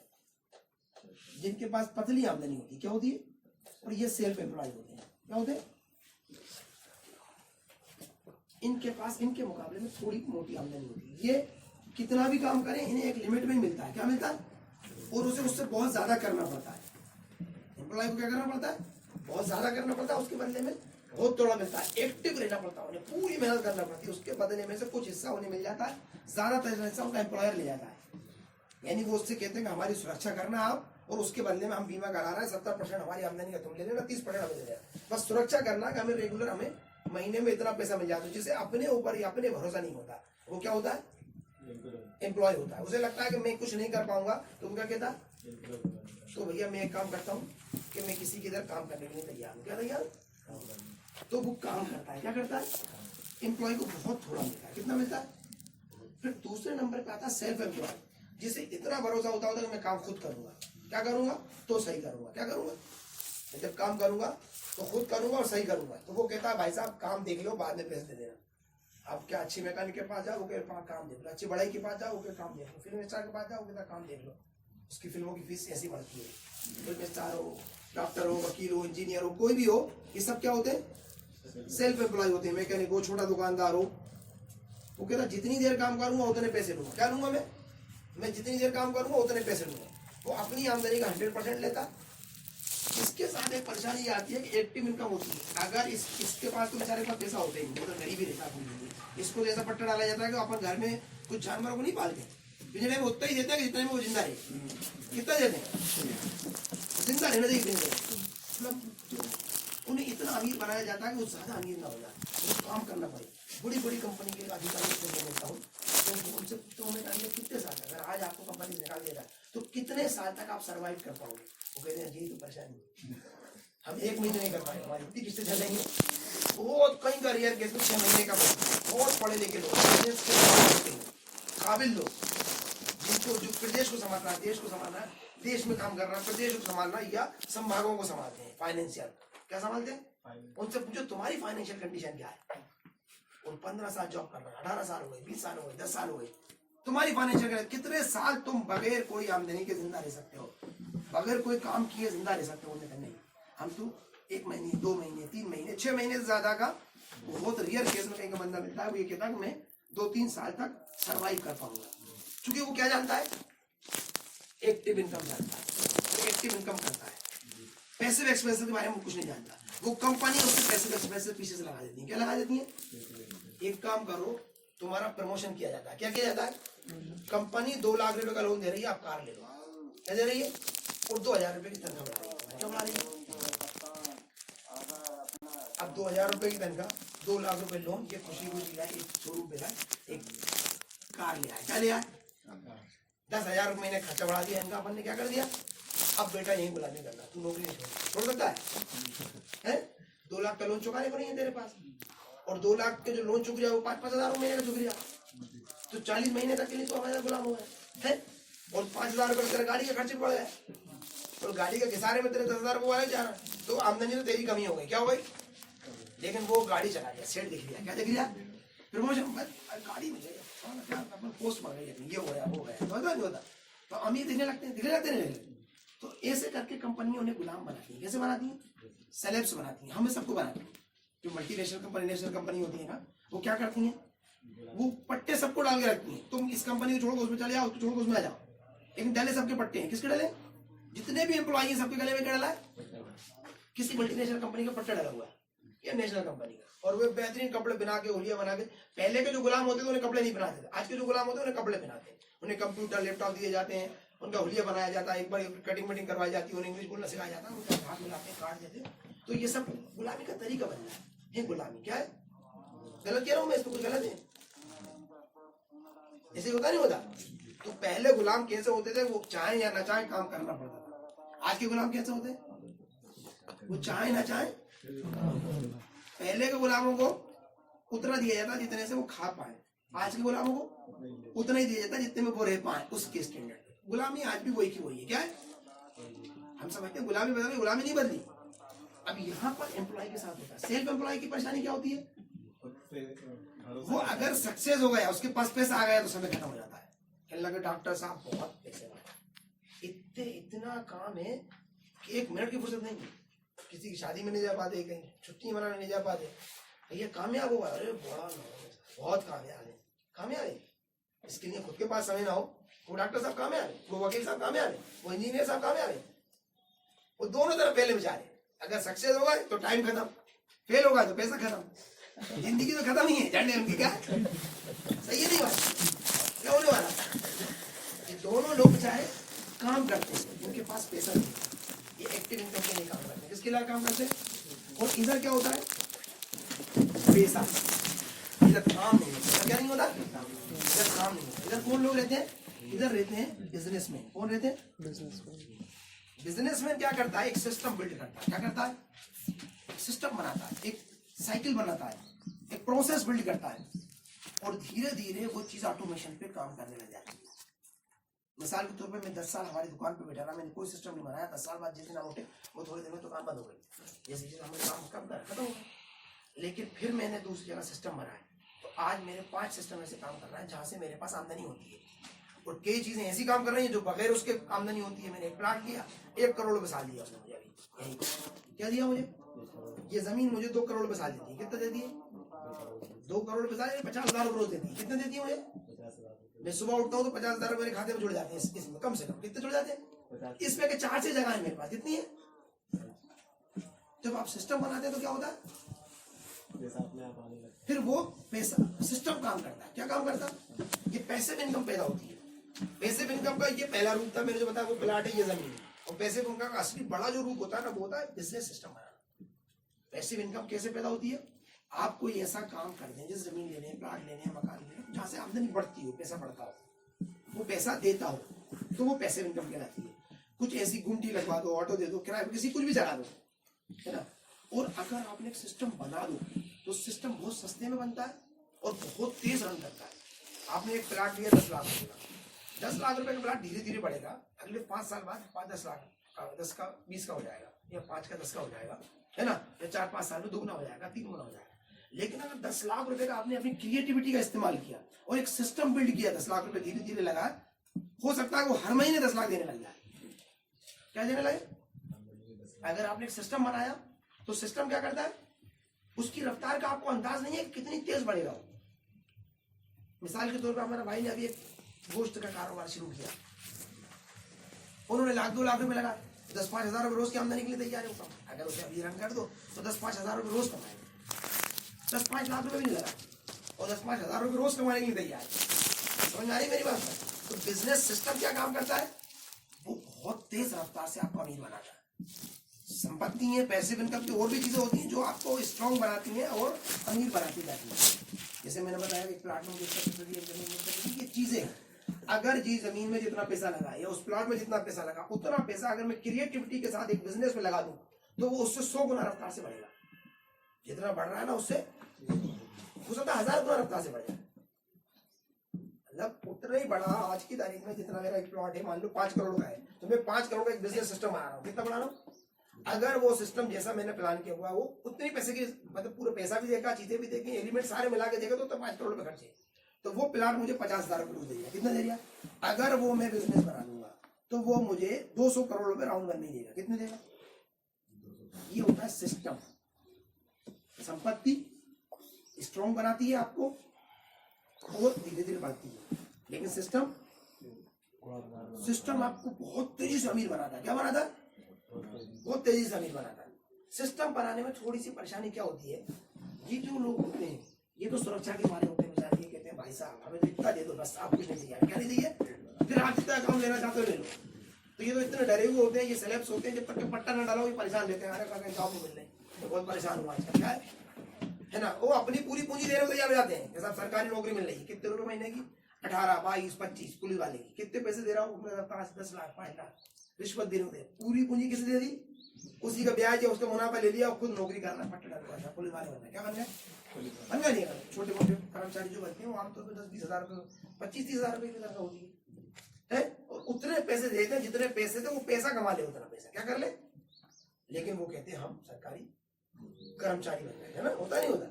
Speaker 1: जिनके पास पतली आमदनी होती है, क्या होती है, और ये सेल्फ एम्प्लॉय होते हैं, क्या होते हैं, इनके पास इनके मुकाबले में थोड़ी मोटी आमदनी होती है। ये कितना भी काम करें इन्हें एक लिमिट में ही मिलता है, क्या मिलता है, और उसे उससे बहुत ज्यादा करना पड़ता है। एम्प्लॉय को क्या करना पड़ता है, बहुत ज्यादा करना पड़ता है, उसके बदले में बहुत थोड़ा मिलता है। एक्टिव रहना पड़ता है, उन्हें पूरी मेहनत करना पड़ती है, उसके बदले में से कुछ हिस्सा उन्हें मिल जाता है, ज्यादातर हिस्सा उनका एम्प्लॉयर ले जाता है। यानी वो उससे कहते हैं कि हमारी सुरक्षा करना आप, और उसके बदले में हम बीमा करा रहे हैं, 70% हमारी आमदनी का तुम ले लेना, 30% हमें ले लेना, बस सुरक्षा करना कि हमें रेगुलर हमें महीने में इतना पैसा मिल जाता है, जिसे अपने ऊपर या अपने भरोसा नहीं होता। वो क्या होता है, एम्प्लॉय होता है। उसे लगता है कि मैं कुछ नहीं कर पाऊंगा, तो क्या कहता है, तो भैया मैं एक काम करता हूँ कि मैं किसी के इधर काम करने के लिए तैयार हूँ, क्या तैयार, तो वो काम करता है। क्या करता है, एम्प्लॉय को बहुत थोड़ा मिलता है, कितना मिलता है। फिर दूसरे नंबर पे आता है सेल्फ एम्प्लॉय, जिसे इतना भरोसा होता है कि मैं काम खुद करूंगा, क्या करूंगा तो सही करूंगा, क्या करूंगा, मैं जब काम करूंगा तो खुद करूंगा और सही करूंगा। तो वो कहता है भाई साहब काम देख लो, बाद में पैसे दे देना। आप क्या अच्छी मैकेनिक के पास जाओ, ओके काम देख लो, अच्छी बड़ाई के पास जाओ, ओके काम देख लो, फिल्म स्टार के पास जाओ, ओके काम देख लो। उसकी फिल्मों की फीस ऐसी बढ़ती है। फिल्म स्टार हो, डॉक्टर हो, वकील हो, इंजीनियर हो, कोई भी हो, ये सब क्या होते हैं, सेल्फ एम्प्लॉय होते हैं। मैकेनिक हो, छोटा दुकानदार हो, वो कहता जितनी देर काम करूंगा उतने पैसे लूंगा, क्या लूंगा मैं जितनी देर काम करूंगा उतने पैसे लूंगा। वो अपनी आमदनी का 100% लेता। इसके साथ एक परेशानी आती है कि एक्टिव इनकम होती है। अगर इसके पास तो बेचारे के पास पैसा होता ही नहीं, तो गरीब ही रहता है। इसको जैसा पट्टा डाला जाता है कि अपन घर में कुछ जानवरों को नहीं पालते, पिंजरे में उतना ही देते हैं जितने में वो जिंदा है। कितना देते हैं, जिंदा रहने देते हैं। मतलब उन्हें इतना अमीर बनाया जाता है कि वो ज्यादा अमीर ना हो जाए, काम करना पड़े। बड़ी बड़ी कंपनी के अधिकारी से मैं मिलता हूँ, तो उनसे तो मैं कहेंगे कितने साल, अगर आज आपको कंपनी से निकाल दिया जाए तो कितने साल तक आप सर्वाइव कर पाओगे। वो कहते हैं यही तो परेशानी, हम 1 महीने नहीं कर पाएंगे, हमारी इतनी किस्तें चलेंगे। बहुत कहीं का रियल केस में 6 महीने का, बहुत पढ़े लिखे लोग, काबिल लोग, जिनको जो प्रदेश को संभालना है, देश को संभालना है, देश में काम करना है, प्रदेश को संभालना या संभागों को संभालते हैं, फाइनेंशियल क्या संभालते हैं। उनसे पूछो तुम्हारी फाइनेंशियल कंडीशन क्या है, और 15 साल जॉब कर रहे हैं, 18 साल हो गए, 20 साल हो गए, 10 साल हो गए, तुम्हारी फाइनेंशियल कितने साल तुम बगैर कोई आमदनी के जिंदा रह सकते हो, बगैर कोई काम किए जिंदा रह सकते हो। नहीं, हम तो 1 महीने, 2 महीने, 3 महीने, 6 महीने से ज्यादा का बहुत रियर केस में कहीं का बंदा मिलता है, वो ये कहता है कि मैं 2-3 साल तक सर्वाइव कर पाऊंगा। क्योंकि वो क्या जानता है, एक्टिव इनकम जानता है, एक्टिव इनकम करता है। पैसिव एक्सपेंसेस के बारे में कुछ नहीं जानता। वो कंपनी उससे पैसिव एक्सपेंसेस पीछे से लगा देती है। क्या लगा देती है, एक काम करो, तुम्हारा प्रमोशन किया जाता है। क्या किया जाता है, कंपनी 2 लाख रुपए का लोन दे रही है, आप कार ले लो, क्या दे रही है, और 2000 रुपए की तनख्वाह बढ़ा रही है। क्या बढ़ा रही है, अब 2000 रुपए की तनख्वाह, 2 लाख रुपए लोन, ये खुशी खुशी है, एक शोरूम पे एक कार लिया है। क्या लिया है, 10,000 रुपए महीने खर्चा बढ़ा दिया इनका। अपन ने क्या कर दिया, अब बेटा यही गुलामी करना, तू नौकरी छोड़ सकता है। 2 लाख का लोन चुकाने को नहीं है तेरे पास, और 2 लाख के जो लोन चुक गया वो 5-5 हजार महीने का चुक गया, तो 40 महीने तक के लिए तो हमारा गुलाम हुआ है। और 5 हजार रुपये तेरे गाड़ी के खर्चे पड़ गए, और गाड़ी के किसारे में तेरे 10 हजार रुपये वाले जा रहा है, तो आमदनी तो तेरी कमी हो गई। क्या हो गई, लेकिन वो गाड़ी चला लिया, सेट दिख लिया, क्या दिख लिया, प्रमोशन, गाड़ी मिल गई, पोस्ट बढ़ गई, ये हो गया, वो गया, तो नहीं होता। तो अमीर दिखने लगते हैं, दिखने लगते नहीं, तो ऐसे करके कंपनियां उन्हें गुलाम बनाती है। कैसे बनाती है? सेलेब्स बनाती है, हमें सबको बनाती है। जो मल्टीनेशनल कंपनी, नेशनल कंपनी होती है ना, वो क्या करती हैं, वो पट्टे सबको डाल के रखती हैं। तुम इस कंपनी को छोड़ो उसमें चले जाओ, उसको छोड़ो उसमें आ जाओ, लेकिन डले सबके पट्टे हैं। किसके डले? जितने भी एम्प्लॉई हैं सबके गले में क्या डला है? किसी मल्टीनेशनल कंपनी का पट्टा डला हुआ है या नेशनल कंपनी का। और वे बेहतरीन कपड़े बना के, हुलिया बना के, पहले के जो गुलाम होते थे उन्हें कपड़े नहीं बनाते थे, आज के जो गुलाम होते हैं उन्हें कपड़े पहनाते हैं। उन्हें कंप्यूटर लैपटॉप दिए जाते हैं, उनका हुलिया बनाया जाता है, एक बार कटिंग वटिंग करवाई जाती है, उन्हें इंग्लिश बोलना सिखाया जाता है, उनका हाथ मिलाते हैं, काट देते हैं। तो ये सब गुलामी का तरीका बन रहा है। ये गुलामी क्या है? गलत कह रहा हूं मैं? इसको कुछ गलत है? ऐसे होता नहीं होता? तो पहले गुलाम कैसे होते थे? वो चाहे या ना चाहे काम करना पड़ता था। आज के गुलाम कैसे होते हैं? वो चाहे ना चाहे। पहले के गुलामों को उतना दिया जाता जितने से वो खा पाए, आज के गुलामों को उतना ही दिया जाता जितने में वो रह पाए, उसके स्टैंडर्ड। गुलामी आज भी वही की वही है। क्या है? हम समझते हैं गुलामी बदल गई, गुलामी नहीं बदली। अब यहाँ पर एम्प्लॉय के साथ होता है। सेल्फ एम्प्लॉय की परेशानी क्या होती है? वो अगर सक्सेस हो गया, उसके पास पैसा आ गया, तो समय खत्म हो जाता है। कहने लगे डॉक्टर साहब बहुत पैसे वाले, इतना काम है कि 1 मिनट की फुर्सत नहीं है। किसी की शादी में नहीं जा पाते, कहीं छुट्टी मनाने नहीं जा पाते। ये कामयाब हुआ, अरे बड़ा बहुत कामयाब है, कामयाब है। इसके लिए खुद के पास समय ना हो। वो डॉक्टर साहब कामयाब है, वो वकील साहब कामयाब है, वो इंजीनियर साहब कामयाब है। वो दोनों तरफ पहले बेचारे। अगर सक्सेस होगा तो टाइम खत्म, फेल होगा तो पैसा खत्म, जिंदगी तो खत्म ही है। जानने उनकी क्या सही है? नहीं बात क्या होने वाला? ये दोनों लोग बेचारे काम करते हैं, उनके पास पैसा नहीं, ये एक्टिव इनकम के लिए काम करते हैं। किसके लिए काम करते हैं? और इधर क्या होता है? पैसा। इधर काम नहीं होता। क्या नहीं होता? इधर काम नहीं होता। इधर कौन लोग रहते हैं? इधर रहते हैं बिजनेसमैन। कौन रहते हैं? बिजनेसमैन क्या करता है? एक सिस्टम बिल्ड करता है। क्या करता है? सिस्टम बनाता है, एक साइकिल बनाता है, एक प्रोसेस बिल्ड करता है, और धीरे धीरे वो चीज ऑटोमेशन पे काम करने लग जाती है। मिसाल के तौर पे मैं 10 साल हमारी दुकान पे बैठा रहा, मैंने कोई सिस्टम नहीं बनाया। 10 साल बाद जिस दिन हम उठे, वो थोड़ी देर में दुकान बंद हो गई। जैसे जैसे हमने काम कम कर खत्म हो गया। लेकिन फिर मैंने दूसरी जगह सिस्टम बनाया, तो आज मेरे 5 सिस्टम ऐसे काम कर रहा है जहां से मेरे पास आमदनी होती है। और कई चीजें ऐसी काम कर रही हैं जो बगैर उसके आमदनी होती है। मैंने एक प्लाट लिया, 1 करोड़ में साल दिया उसने मुझे। अभी यही क्या दिया मुझे? ये जमीन मुझे 2 करोड़ में साल देती है। कितना देती है? 2 करोड़ में साल 50,000 रुपये रोज देती है। कितने देती है मुझे? मैं सुबह उठता हूँ तो 50,000 रुपये मेरे खाते में जुड़ जाते हैं। इसमें कम से कम कितने जुड़ जाते हैं? इसमें के 4 से जगह है मेरे पास। कितनी है? जब आप सिस्टम बनाते हैं तो क्या होता है? फिर वो पैसा सिस्टम काम करता है। क्या काम करता है? ये पैसिव इनकम पैदा होती है। पैसिव इनकम का ये पहला रूप था, मैंने जो बताया वो प्लाट है, ये जमीन है। और पैसिव इनकम का असली बड़ा जो रूप होता है ना, वो होता है बिजनेस सिस्टम बनाना। पैसिव इनकम कैसे पैदा होती है? आप कोई ऐसा काम कर दें, जैसे जमीन लेने, प्लाट लेने, मकान लेने, जहां से आमदनी बढ़ती हो, पैसा बढ़ता हो, वो पैसा देता हो, तो वो पैसिव इनकम कहलाती है। कुछ ऐसी गुमटी लगवा दो, ऑटो दे दो, किराए पे किसी कुछ भी चला दो, है ना। और अगर आपने एक सिस्टम बना दो तो सिस्टम बहुत सस्ते में बनता है और बहुत तेज रन करता है। आपने एक प्लाट लिया 10 लाख रुपए का, 10 लाख रुपए का प्लाट धीरे धीरे बढ़ेगा। अगले 5 साल बाद 5-10 लाख का, 10 का 20 का हो जाएगा, या 5 का 10 का हो जाएगा, है ना। या 4-5 साल में 2 गुना हो जाएगा, 3 गुना हो जाएगा। लेकिन अगर 10 लाख रुपए का आपने अपनी क्रिएटिविटी का इस्तेमाल किया और एक सिस्टम बिल्ड किया, 10 लाख रुपए धीरे धीरे लगा, हो सकता है वो हर महीने 10 लाख देने लग जाए। क्या देने लगे? अगर आपने एक सिस्टम बनाया तो सिस्टम क्या करता है? उसकी रफ्तार का आपको अंदाज नहीं है कि कितनी तेज बढ़ेगा। मिसाल के तौर पर हमारा भाई ने अभी एक गोश्त का कारोबार शुरू किया, उन्होंने 1-2 लाख रुपए लगा, 10-5 हजार रुपए रोज की आमदनी के लिए तैयार है। अगर उसे अभी रन कर दो तो 10-5 हजार रुपए रोज कमाएगा। 10-5 लाख रुपए भी नहीं लगा और 10-5 हजार रुपए रोज कमाने के लिए तैयार है। समझ आ रही मेरी बात? तो बिजनेस सिस्टम क्या काम करता है? वो बहुत तेज रफ्तार से आपको अमीर बनाता है। संपत्ति है, पैसिव इनकम की और भी चीजें होती हैं जो आपको स्ट्रॉन्ग बनाती हैं और अमीर बनाती जाती हैं। जैसे मैंने बताया कि प्लाट में ये चीजें, अगर जी जमीन में जितना पैसा लगा या उस प्लाट में जितना पैसा लगा, उतना पैसा अगर मैं क्रिएटिविटी के साथ एक बिजनेस में लगा दूं तो वो उससे 100 गुना रफ्तार से बढ़ेगा। जितना बढ़ रहा है ना, उससे हो सकता है 1000 गुना रफ्तार से बढ़ जाए। मतलब उतना ही बढ़ा। आज की तारीख में जितना मेरा एक प्लॉट है, मान लो 5 करोड़ का है, तो मैं 5 करोड़ का एक बिजनेस सिस्टम बना रहा हूँ। कितना बना रहा हूँ? अगर वो सिस्टम जैसा मैंने प्लान किया हुआ, वो उतनी पैसे की, मतलब पूरा पैसा भी देगा, चीजें भी देगी, एलिमेंट सारे मिला के देगा, तो 5 करोड़ में खर्चे, तो वो प्लाट मुझे 50,000 रुपये रोज देगा। कितना दे दिया? अगर वो मैं बिजनेस बना लूंगा तो वो मुझे 200 करोड़ रुपए राउंड करने देगा। कितने देगा? ये होता है सिस्टम। संपत्ति स्ट्रॉन्ग बनाती है आपको और धीरे धीरे बढ़ती है, लेकिन सिस्टम आपको बहुत तेजी से अमीर बनाता है। क्या बनाता है? बहुत तेजी से अमीर बनाता है। सिस्टम बनाने में थोड़ी सी परेशानी क्या होती है, ये जो लोग होते हैं ये तो सुरक्षा के मारे होते हैं बेचारे, ये कहते हैं भाई साहब हमें तो इतना दे दो बस, आप कुछ नहीं चाहिए। क्या नहीं चाहिए? फिर आप जितना काम लेना चाहते हो ले लो। तो ये तो इतने डरे हुए होते हैं, ये सेलेब्स होते हैं, जब तक के पट्टा ना डालो ये परेशान रहते हैं। अरे कहीं जॉब नहीं मिल रही, तो बहुत परेशान हुआ क्या है ना। वो अपनी पूरी पूंजी देने को तैयार हो जाते हैं। जैसा सरकारी नौकरी मिल रही है, कितने रुपए महीने की? 18, 22, 25। पुलिस वाले की कितने पैसे दे रहा हूँ? 5, 10 लाख, 5 लाख रिश्वत देने को। पूरी पूंजी किसे दे दी? उसी का ब्याज है, उसका मुनाफा ले लिया और खुद नौकरी करना, पट्टा डालना, पुलिस वाले बनना। क्या बन गया? बन गया। नहीं छोटे मोटे कर्मचारी जो बनते हैं वो आमतौर पर 10-20 हजार रुपए, 25-30 हजार रुपए की तनख्वाह होती है। और उतने पैसे देते हैं जितने पैसे थे वो पैसा कमा ले, उतना पैसा क्या कर ले। लेकिन वो कहते हैं हम सरकारी कर्मचारी बन गए, है ना। होता नहीं होता।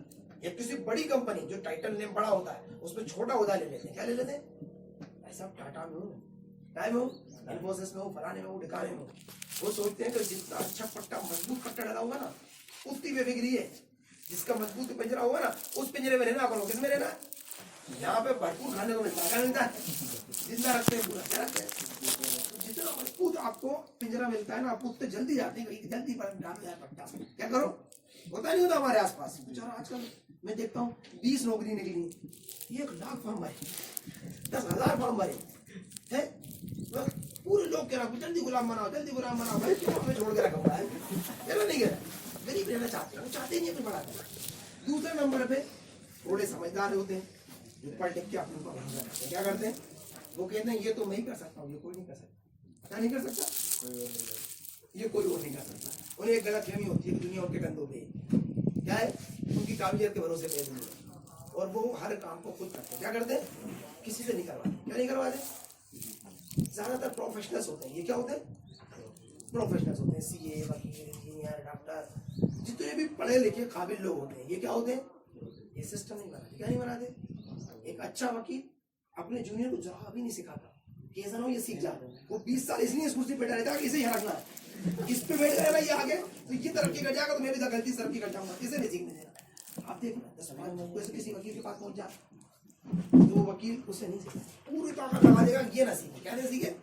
Speaker 1: या किसी बड़ी कंपनी जो टाइटल नेम बड़ा होता है उसमें छोटा ओहदा ले लेते हैं। क्या ले लेते हैं? ऐसा टाटा में हूँ, टाइम में हूँ, इन्फोसिस में हूँ, फलाने में हूँ, ढिकाने में हूँ। वो सोचते हैं कि जितना अच्छा पट्टा, मजबूत पट्टा डाला होगा ना उतनी बेफिक्री है। जिसका मजबूत पिंजरा होगा ना उस पिंजरे में रहना। करो किसमें रहना? यहाँ पे भरपूर खाने को मिलता है। क्या मिलता है? जिंदा रखते हैं पूरा। क्या रखते हैं? जितना मजबूत आपको पिंजरा मिलता है ना, आप उतने जल्दी जाते हैं, जल्दी डाल जाए पट्टा। क्या करो? होता नहीं होता हमारे आसपास। बेचारा आजकल मैं देखता हूँ 20 नौकरी निकली, 1 लाख फॉर्म भरे, 10,000 फॉर्म भरे है। पूरे लोग कह रहा जल्दी गुलाम बनाओ, जल्दी गुलाम बनाओ। भाई क्यों हमें छोड़ के रखा हुआ है? नहीं कह रहा गरीब रहना चाहते हैं, वो चाहते नहीं है कुछ बड़ा। दूसरे नंबर पे थोड़े समझदार होते हैं जो पढ़ लिख के अपने भरोसा रखते हैं। क्या करते हैं? वो कहते हैं ये तो मैं ही कर सकता हूँ, ये कोई नहीं कर सकता। क्या नहीं कर सकता? ये कोई और नहीं कर सकता। उन्हें एक गलतफहमी होती है कि दुनिया उनके कंधों पे क्या है, उनकी काबिलियत के भरोसे पे है और वो हर काम को खुद करते हैं। क्या करते हैं? किसी से नहीं करवाते। क्या नहीं करवाते? ज्यादातर प्रोफेशनल्स होते हैं। ये क्या होते हैं? प्रोफेशनल्स होते हैं। सीए, वकील, इंजीनियर, डॉक्टर, जितने भी पढ़े लिखे काबिल लोग होते हैं, ये क्या होते हैं? ये सिस्टम नहीं बनाते। क्या नहीं बनाते? एक अच्छा वकील अपने जूनियर को जरा भी नहीं सिखाता कि ऐसा ना हो ये सीख जा। वो 20 साल इसलिए इस कुर्सी पे बैठा रहता है कि इसे यहाँ रखना है, इस पे बैठ गया ना ये आगे तो ये तरक्की कर जाएगा, तो मैं भी गलती से तरक्की कर जाऊंगा। किसे नहीं सीखने देना। आप देखो 10-5 मिनट किसी वकील के पास पहुंच जा तो वो वकील उससे नहीं सीखा, पूरी ताकत लगा देगा ये ना सीखे। क्या नहीं सीखे?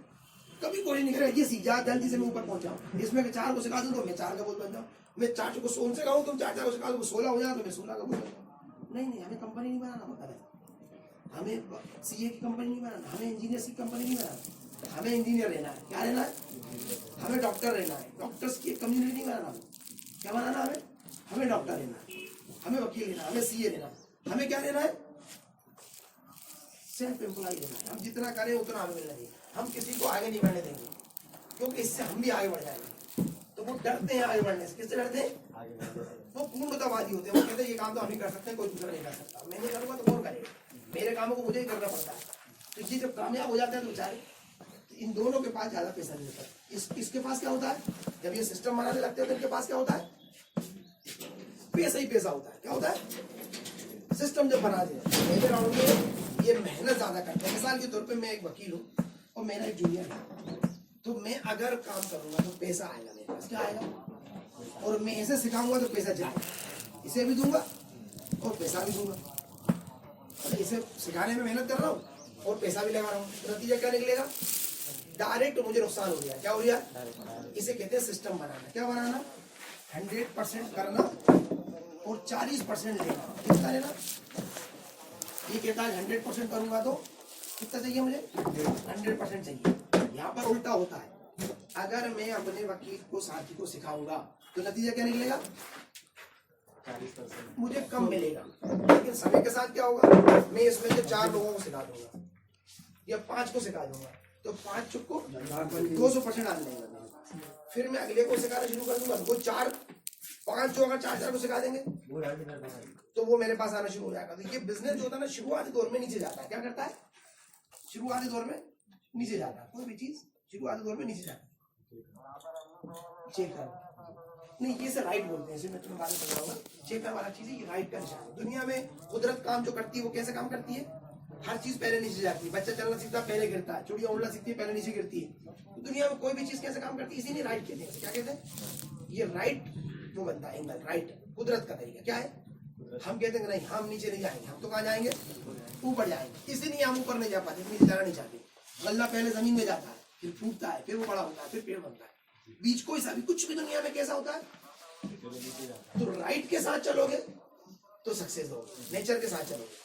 Speaker 1: कभी कोई नहीं करेगा ये सीख जा, जल्दी से मैं ऊपर पहुंच जाऊँ। इसमें 4 को सिखा दूं तो मैं 4 का बोल बन जाऊँ। मैं 4 को 16 से कहूँ तुम 4 को सिखा दो 16 हो जाए तो मैं 16 का बोल बन जाऊँ। नहीं, हमें कंपनी नहीं बनाना होता है। हमें सीए की कंपनी नहीं बनाना, हमें इंजीनियर्स की कंपनी नहीं बनाना। हमें इंजीनियर रहना है। क्या रहना है? हमें डॉक्टर रहना है। डॉक्टर्स की कम्युनिटी नहीं बनाना। क्या बनाना? हमें डॉक्टर लेना है, हमें वकील लेना, हमें सीए लेना, हमें क्या लेना है? सेल्फ एम्प्लॉय लेना है। हम जितना करें उतना हमें मिलना चाहिए। हम किसी को आगे नहीं बढ़ने देंगे क्योंकि इससे हम भी आगे बढ़ जाएंगे। तो वो डरते हैं आगे बढ़ने से। किससे डरते हैं? वो पूर्णतावादी होते हैं। वो कहते हैं ये काम तो हम ही कर सकते हैं, कोई दूसरा नहीं कर सकता। मैं नहीं करूँगा तो कौन करेगा? मेरे कामों को मुझे ही करना पड़ता है। तो ये जब कामयाब हो जाते हैं तो बेचारे इन दोनों के पास ज्यादा पैसा नहीं होता। इसके पास क्या होता है? जब ये सिस्टम बनाने लगते हैं तो इनके पास क्या होता है? पैसा ही पैसा होता है। क्या होता है? सिस्टम जब बना दे पहले राउंड में ये मेहनत ज्यादा करते हैं। मिसाल के तौर पे मैं एक वकील हूँ और मेरा एक जूनियर है, तो मैं अगर काम करूंगा तो पैसा आएगा मेरे पास। क्या आएगा? और मैं इसे सिखाऊंगा तो पैसा जाएगा। इसे भी दूंगा और पैसा भी दूंगा। और इसे सिखाने में मेहनत कर रहा हूँ और पैसा भी लगा रहा हूँ, तो नतीजा क्या निकलेगा? डायरेक्ट मुझे नुकसान हो गया। क्या हो गया? इसे कहते हैं सिस्टम बनाना। क्या बनाना? 100% करना और 40% लेना। कितना लेना? ये कहता है 100% करूंगा तो कितना चाहिए मुझे? 100% चाहिए। यहाँ पर उल्टा होता है। अगर मैं अपने वकील को, साथी को सिखाऊंगा तो नतीजा क्या निकलेगा? मुझे कम मिलेगा। लेकिन समय के साथ क्या होगा? मैं इसमें से 4 लोगों को सिखा दूंगा या 5 को सिखा दूंगा तो 5 को 200% आ जाएगा। फिर मैं अगले को सिखाना शुरू कर दूंगा, वो 4-5 जो अगर 4 को सिखा देंगे तो वो मेरे पास आना शुरू हो जाएगा। तो ये बिजनेस जो होता है ना शुरुआती दौर में नीचे जाता है। क्या करता है? शुरुआती दौर में नीचे जाता है। कोई भी चीज शुरुआती दौर में नीचे जाता है। चेक करो नहीं, ये से राइट बोलते हैं। इसे मैं तुम्हें बाद में बताऊंगा। चेक वाला चीज है, ये राइट का निशान है। दुनिया में कुदरत काम जो करती है वो कैसे काम करती है? हर चीज पहले नीचे जाती है। बच्चा चलना सीखता है पहले गिरता है, चिड़िया उड़ना सीखती है पहले नीचे गिरती है। तो दुनिया में कोई भी चीज कैसे काम करती है, इसीलिए राइट कहते हैं। क्या कहते हैं? ये राइट वो बनता है एंगल, राइट कुदरत का तरीका क्या है। हम कहते हैं नहीं हम नीचे नहीं जाएंगे, हम तो कहाँ जाएंगे, ऊपर जाएंगे। इसलिए हम ऊपर नहीं जा पाते, नीचे जाना नहीं चाहते। गल्ला पहले जमीन में जाता है, फिर फूटता है, फिर वो बड़ा होता है, फिर पेड़ बनता है। बीज कोई सा भी कुछ भी दुनिया में कैसा होता है, तो राइट के साथ चलोगे तो सक्सेस होगे, नेचर के साथ चलोगे।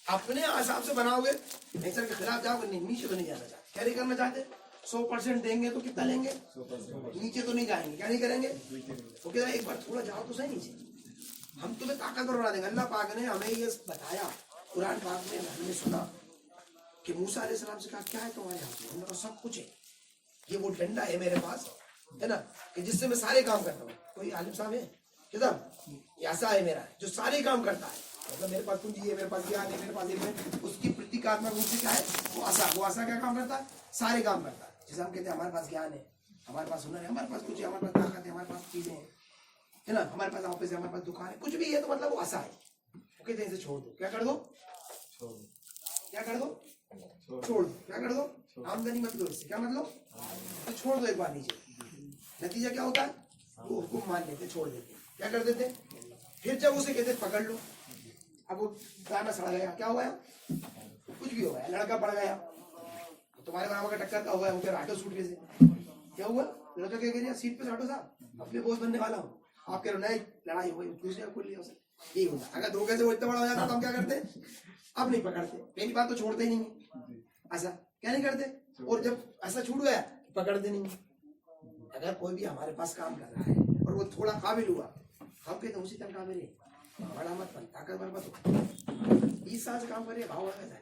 Speaker 1: अपने हिसाब से बनाओगे, नेचर के खिलाफ जाओगे, नहीं नीचे तो नहीं जाना चाहते। क्या नहीं करना चाहते? 100% देंगे तो कितना लेंगे, नीचे तो नहीं जाएंगे। क्या नहीं करेंगे? वो कहता है एक बार थोड़ा जाओ तो सही नीचे, हम तुम्हें ताकतवर बना देंगे। अल्लाह पाक ने हमें ये बताया, कुरान पाक में हमने सुना कि मूसा अलैहिस्सलाम से कहा क्या है तुम्हारे हाथ में? हमने कहा सब कुछ है, ये वो डंडा है मेरे पास, है ना, कि जिससे मैं सारे काम करता हूँ। कोई आलिम साहब है किधर, ऐसा है मेरा जो सारे काम करता है, मतलब मेरे पास पूंजी है, मेरे पास ज्ञान है, मेरे पास इल्म है। उसकी प्रतीकात्मक रूप से क्या है, वो आशा क्या काम करता है, सारे काम करता है। जैसे हम कहते हैं हमारे पास ज्ञान है, हमारे पास हुनर है, हमारे पास कुछ है, हमारे पास ताकत है, हमारे पास चीजें हैं, है ना, हमारे पास ऑफिस है, हमारे पास दुकान है, कुछ भी है तो मतलब वो आशा है। वो कहते हैं इसे छोड़ दो, क्या कर दो, क्या कर दो, छोड़ दो, क्या कर दो, आमदनी मत लो इससे, क्या मतलब, तो छोड़ दो एक बार नीचे। नतीजा क्या होता है, वो हुक्म मान लेते, छोड़ देते, क्या कर देते। फिर जब उसे कहते पकड़ लो, अब वो गाना सड़ा गया, क्या हो गया, कुछ भी हो गया, लड़का पड़ गया, तुम्हारे बराबर का टक्कर का हो गया, वो आटो सूट के से क्या हुआ, लड़का क्या कह रहा सीट पे आटो साहब अपने बोझ बनने वाला हूँ, आप कह रहे हो नहीं लड़ाई हो गई, दूसरे को लिया उसे, यही होता। अगर धोखे से वो इतना बड़ा हो जाता तो हम क्या करते, अब नहीं पकड़ते, पहली बात तो छोड़ते ही नहीं, ऐसा क्या नहीं करते। और जब ऐसा छूट गया पकड़ते नहीं। अगर कोई भी हमारे पास काम कर रहा है और वो थोड़ा काबिल हुआ, हम कहते उसी तरह काबिल है, बड़ा मत बन, ताकतवर मत हो, 20 साल से काम कर रहे भाव बढ़ गया,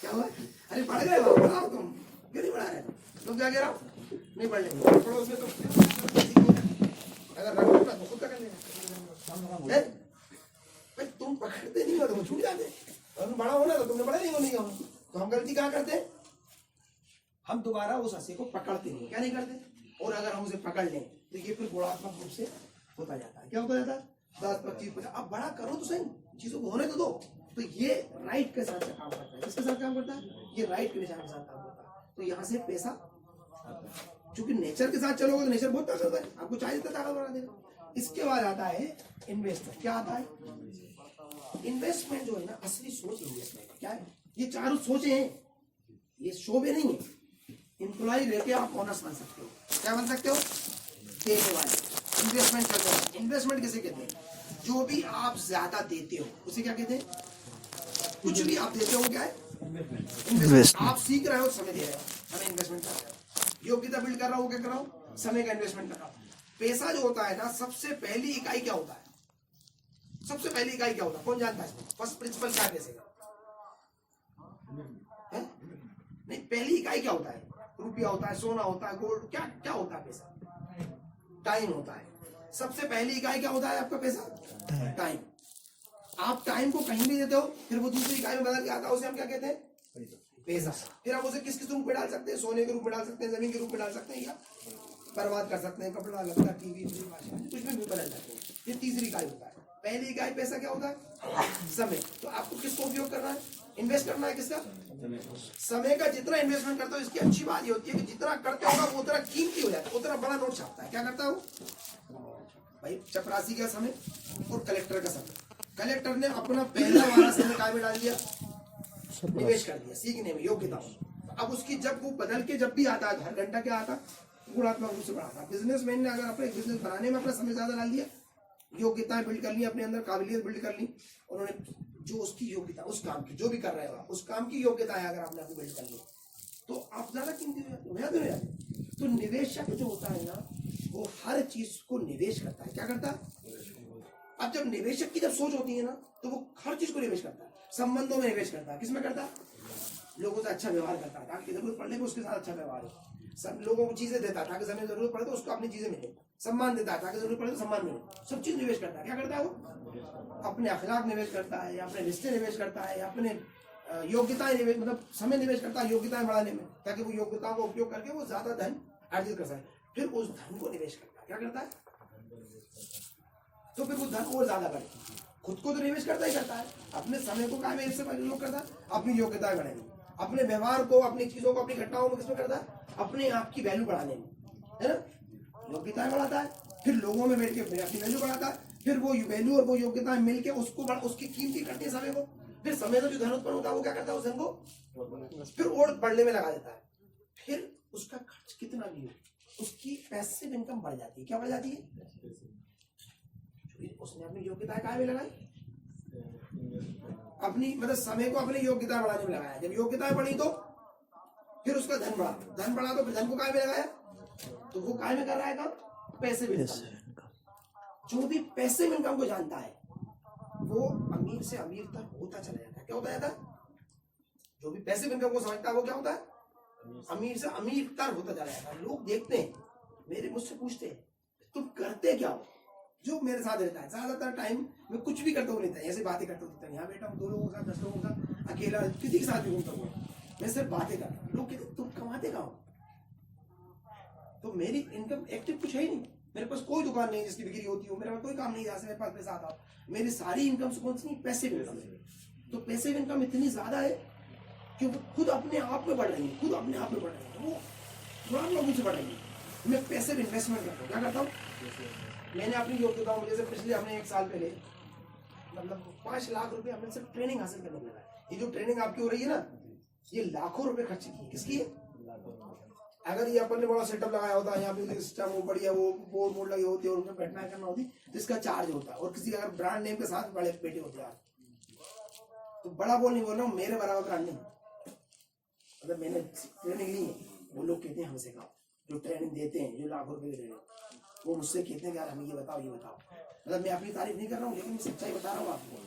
Speaker 1: क्या हुआ, अरे बढ़ गए भाव, बढ़ाओ तुम, क्यों नहीं बढ़ा रहे तुम, क्या कह रहा नहीं बढ़ लेंगे, थोड़ा उसमें तो अगर रखना तो खुद का कर लेना, भाई तुम पकड़ते नहीं हो तो छूट जाते, और बड़ा होना तो तुमने बड़ा नहीं होने होना। तो हम गलती क्या करते, हम दोबारा उस हंसी को पकड़ते नहीं, क्या नहीं करते। और अगर हम उसे पकड़ लें तो ये फिर गुणात्मक रूप से होता जाता है, क्या होता जाता है, 10, 25, 50, अब बड़ा करो तो सही, चीजों को होने तो दो। तो ये राइट के साथ काम करता है, किसके साथ काम करता है, ये राइट के निशान के साथ काम करता है। तो यहाँ से पैसा, चूंकि नेचर के साथ चलोगे तो नेचर बहुत ताकतवर है, आपको चाहिए तो ताकत बना देगा। इसके बाद आता है इन्वेस्टमेंट, क्या आता है इन्वेस्टमेंट, जो है ना असली सोच इन्वेस्टमेंट क्या है। ये चारों सोचे हैं, ये शोबे नहीं है। एम्प्लॉय लेके आप ओनर्स बन सकते हो, क्या बन सकते हो, देने वाले, इन्वेस्टमेंट करने वाले। इन्वेस्टमेंट किसे कहते हैं, जो भी आप ज्यादा देते हो उसे क्या कहते हैं, कुछ भी आप देते हो क्या है इन्वेस्टमेंट। आप सीख रहे हो, समय दे रहे हो, हमें इन्वेस्टमेंट कर रहे हो, योग्यता बिल्ड कर रहा हो, क्या कर रहा हो, समय का इन्वेस्टमेंट कर रहा हो। पैसा जो होता है ना, सबसे पहली इकाई क्या होता है, सबसे पहली इकाई क्या होता है, कौन जानता है इसमें, फर्स्ट प्रिंसिपल क्या है पैसे का, नहीं पहली इकाई क्या होता है, रुपया होता है, सोना होता है, गोल्ड, क्या क्या होता है पैसा, टाइम होता है। सबसे पहली इकाई क्या होता है आपका पैसा, टाइम। आप टाइम को कहीं भी देते हो, फिर वो दूसरी इकाई में बदल के आता है, उसे हम क्या कहते हैं, पैसा। फिर आप उसे किस किस रूप में डाल सकते हैं, सोने के रूप में डाल सकते हैं, जमीन के रूप में डाल सकते हैं, या बर्बाद कर सकते हैं, कपड़ा लगता, टीवी, कुछ भी बदल सकते हैं। ये तीसरी इकाई होता है। पहली इकाई पैसा क्या होता है, समय। तो आपको किसको उपयोग करना है, इन्वेस्ट करना है, किसका, समय का। जितना इन्वेस्टमेंट करते हो, इसकी अच्छी बात ये होती है कि जितना करते होगा वो उतना कीमती हो जाता है, उतना बड़ा नोट छापता है। क्या करता है वो भाई, चपरासी का समय और कलेक्टर का समय। कलेक्टर ने अपना पहला वाला समय काय में डाल दिया, निवेश कर दिया सीखने में, योग्यता। अब उसकी जब वो बदल के जब भी आता है, हर घंटा क्या आता, गुणात्मक रूप से बढ़ाता है। बिजनेसमैन ने अगर अपने बिजनेस बनाने में अपना समय ज्यादा डाल दिया, योग्यताएं बिल्ड कर ली, अपने अंदर काबिलियत बिल्ड कर ली, उन्होंने जो उसकी योग्यता, उस काम की जो भी कर रहे हो उस काम की योग्यता है, अगर आपने बिल्ड कर ली तो आप ज्यादा कीमती हो जाते हो। तो निवेशक जो होता है ना, वो हर चीज को निवेश करता है। क्या करता है, अब जब निवेशक की जब सोच होती है ना, तो वो हर चीज को निवेश करता है। संबंधों में निवेश करता है, किसमें करता है, लोगों से अच्छा व्यवहार करता है ताकि जरूरत पड़ने पर उसके साथ अच्छा व्यवहार हो। सब लोगों को चीजें देता है ताकि समय जरूरत पड़े तो उसको अपनी चीजें मिले। सम्मान देता है ताकि जरूरत पड़े तो सम्मान मिले। सब चीज निवेश करता है। क्या करता है वो, अपने अखलाक निवेश करता है, अपने रिश्ते निवेश करता है, अपने योग्यताएं निवेश, मतलब समय निवेश करता है योग्यताएं बढ़ाने में, ताकि वो योग्यताओं का उपयोग करके वो ज्यादा धन अर्जित कर सके। फिर उस धन को निवेश करता है, क्या करता है, तो फिर वो धन और ज्यादा बढ़े। खुद को तो निवेश करता ही करता है, अपने समय को काम से प्रयोग करता है, अपनी योग्यताएं बढ़ाने में, अपने व्यवहार को, अपनी चीजों को, अपनी घटनाओं में किसमें करता है, अपने आप की वैल्यू बढ़ाने में, है ना, योग्यताएं बढ़ाता है, फिर लोगों में बैठ के अपनी वैल्यू बढ़ाता है, फिर वो वैल्यू और वो योग्यताएं मिलके उसको उसकी कीमती करती है समय को, फिर समय का जो धन उत्पन्न होता है वो क्या करता है, उस धन को फिर और बढ़ने में लगा देता है, फिर उसका खर्च कितना भी हो उसकी पैसिव इनकम बढ़ जाती है। क्या बढ़ जाती है? उसने अपनी योग्यता काय में लगाई, अपनी मतलब समय को अपनी योग्यता बढ़ाने में लगाया, जब योग्यता बढ़ी तो फिर उसका धन बढ़ा, धन बढ़ा तो फिर धन को काय में लगाया, तो वो काय में कर रहा है काम, पैसिव इनकम। जो भी पैसिव इनकम को जानता है वो अमीर से अमीर तक होता चला जाता है। क्या होता जाता है? जो भी पैसिव इनकम को समझता है वो क्या होता है, अमीर से अमीर तक होता चला जाता है। लोग देखते हैं, मेरे मुझसे पूछते हैं तुम करते क्या हो, जो मेरे साथ रहता है ज्यादातर टाइम मैं कुछ भी करता हूँ नहीं था, ऐसे बातें करता हूँ, यहाँ बैठा हूँ 2 लोगों के साथ 10 लोगों के साथ अकेला किसी के साथ भी घूमता हूँ, मैं सिर्फ बातें करता हूँ। लोग कहते तुम कमाते कहाँ हो, तो मेरी इनकम एक्टिव कुछ है ही नहीं, मेरे पास कोई दुकान नहीं जिसकी बिक्री होती हो, मेरे पास कोई काम नहीं जहाँ से मेरे पास पैसा आता हो, मेरी सारी इनकम से कौन सी पैसिव इनकम है। तो पैसिव इनकम इतनी ज्यादा है कि वो खुद अपने आप में बढ़ रही है, खुद अपने आप में बढ़ रही है, वो पुराने लोगों से बढ़ रही है। मैं पैसिव इन्वेस्टमेंट करता हूँ, क्या करता हूँ, मैंने अपनी योग्यताओं में, जैसे पिछले हमने 1 साल पहले मतलब 5 लाख रुपए हमने सिर्फ ट्रेनिंग हासिल करने में लगाया। ये जो ट्रेनिंग आपकी हो रही है ना, ये लाखों रुपए खर्च की, किसकी है? अगर ये अपन ने बड़ा सेटअप लगाया होता, यहाँ पे सिस्टम वो बढ़िया, वो बोर्ड मोड लगी होती है और उसमें बैठना करना होती तो इसका चार्ज होता है, और किसी अगर ब्रांड नेम के साथ बड़े बैठे होते यार, तो बड़ा बोल नहीं बोल रहा हूँ, मेरे बराबर ब्रांड नहीं, मतलब मैंने ट्रेनिंग ली है, वो लोग कहते हैं हमसे कहा, जो ट्रेनिंग देते हैं, जो लाखों रुपए की ट्रेनिंग, वो मुझसे कहते हैं यार हमें ये बताओ ये बताओ। मतलब मैं अपनी तारीफ नहीं कर रहा हूँ, लेकिन मैं सच्चाई बता रहा हूँ आपको,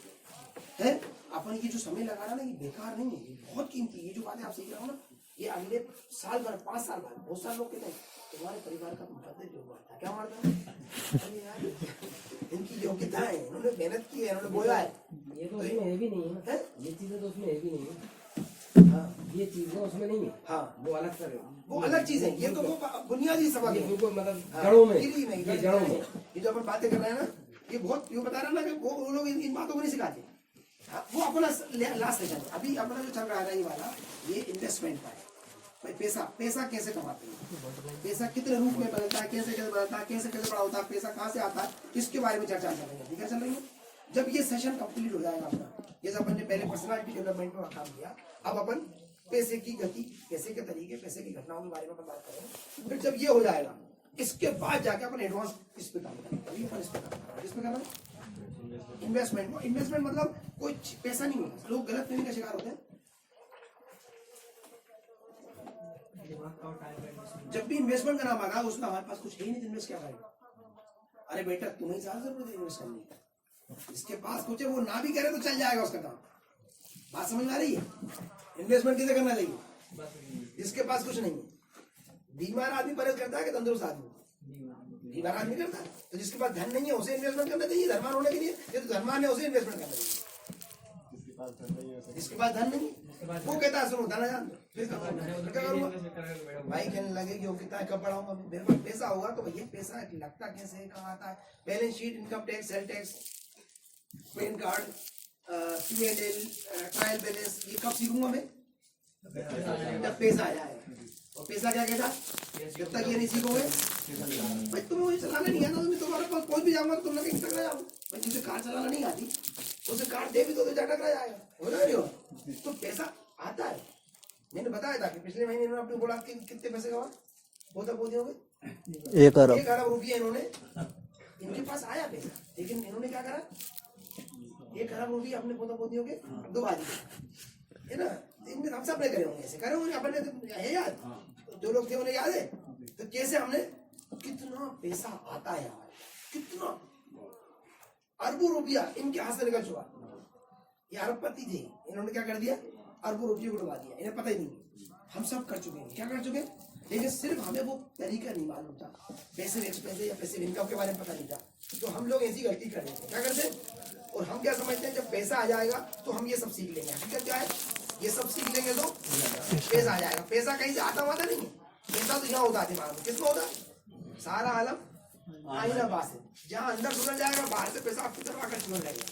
Speaker 1: है अपन ये जो समय लगा रहा ना, ये बेकार नहीं है, ये बहुत कीमती। ये जो बातें आप सीख रहे हो ना, ये अगले साल भर 5 साल बाद बहुत सारे लोग कहते हैं तुम्हारे परिवार का मुकद्दर जो हुआ था, क्या मारता है, इनकी योग्यता है, इन्होंने मेहनत की है, इन्होंने बोला है,
Speaker 3: ये तो उसमें है भी नहीं है ना, ये चीजें तो उसमें है भी नहीं है, ये चीजें उसमें नहीं है,
Speaker 1: हाँ
Speaker 3: वो अलग कर रहे हो,
Speaker 1: वो अलग चीज है, ये तो वो बुनियादी सबक है,
Speaker 3: बिल्कुल मतलब जड़ों में,
Speaker 1: ये
Speaker 3: जड़ों में
Speaker 1: ये जो अपन बातें कर रहे हैं ना, ये बहुत ये बता रहा ना कि वो लोग इन बातों को नहीं सिखाते। वो अपना लास्ट सेशन अभी अपना जो चल रहा है ये वाला, ये इन्वेस्टमेंट का है भाई। पैसा कैसे कमाते हैं, पैसा कितने रूप में बदलता है, कैसे कैसे बदलता है, कैसे कैसे बड़ा होता है, पैसा कहाँ से आता है, इसके बारे में चर्चा चल रही है, ठीक है, चल रही है। जब ये सेशन कंप्लीट हो जाएगा अपना, जैसे अपन ने पहले पर्सनालिटी डेवलपमेंट में काम किया, अब अपन पैसे की गति, पैसे के तरीके, पैसे की घटनाओं के बारे में अपन बात करेंगे। फिर जब ये हो जाएगा, इसके बाद जाके अपन एडवांस इस पे काम करेंगे, अभी अपन इस पे काम करेंगे, इस पे करना इन्वेस्टमेंट। इन्वेस्टमेंट मतलब कोई पैसा नहीं होता, लोग गलत फहमी का शिकार होते हैं। जब भी इन्वेस्टमेंट का नाम आएगा, उसमें हमारे पास कुछ है ही नहीं, इन्वेस्ट क्या करेगा, अरे बेटा तुम्हें ज्यादा जरूरत है इन्वेस्ट करने की, इसके पास कुछ है वो ना भी करे तो चल जाएगा उसका काम। बात समझ में आ रही है? इन्वेस्टमेंट किसे करना चाहिए? जिसके पास कुछ नहीं है। बीमार आदमी परहेज करता है कि तंदुरुस्त आदमी? बीमार आदमी करता है। तो जिसके पास धन नहीं है उसे इन्वेस्टमेंट करना चाहिए, धनवान होने के लिए। ये तो धनवान है, उसे इन्वेस्टमेंट करना चाहिए। जिसके पास धन नहीं, वो कहता है सुनो धन है, फिर क्या करूंगा भाई, कहने लगे कि कितना कब बढ़ाऊंगा, मेरे पास पैसा होगा तो भैया पैसा लगता कैसे है, कहाँ आता है, balance sheet, income tax, sale tax, pan card, P&L, trial balance, ये कब सीखूंगा मैं? जब पैसा आ जाएगा। और पैसा क्या कहता, जब तक ये नहीं सीखोगे भाई तुम्हें मुझे चलाना नहीं आता, तो तुम्हारे पास पहुंच भी जाऊंगा तो तुम कहीं टकरा जाओ भाई। जिसे कार चलाना नहीं आती उसे कार दे भी तो टकरा जाएगा, हो ना नहीं हो? तो पैसा आता है। मैंने बताया था कि पिछले महीने इन्होंने अपने बोला कि कितने पैसे कमा, पोता पोती हो गए
Speaker 4: 1 अरब
Speaker 1: रुपये इन्होंने, इनके पास आया पैसा, लेकिन इन्होंने क्या करा, 1 अरब रुपये अपने पोता पोतियों के डुबा दिए, है ना। इनमें हम सब ने करे होंगे, ऐसे करे होंगे, अपने है याद, जो लोग थे उन्हें याद है। तो कैसे हमने, कितना पैसा आता है यार, कितना अरबों रुपया इनके हाथ से निकल चुका। ये अरबपति थे, इन्होंने क्या कर दिया, अरबों रुपये को डुबा दिया, इन्हें पता ही नहीं। हम सब कर चुके हैं, क्या कर चुके हैं, लेकिन सिर्फ हमें वो तरीका नहीं मालूम था, पैसे एक्सपेंस या पैसे इनकम के बारे में पता नहीं था। तो हम लोग ऐसी गलती कर रहे थे, क्या करते, और हम क्या समझते हैं जब पैसा आ जाएगा तो हम ये सब सीख लेंगे। हकीकत क्या है, ये सब सीख लेंगे तो पैसा आ जाएगा। पैसा कहीं से आता नहीं है, पैसा तो यहाँ होता है दिमाग में। किसमें होता है, सारा आलम आईना बास है, जहाँ अंदर सुधर जाएगा बाहर से पैसा आपकी तरफ आकर सुधर जाएगा।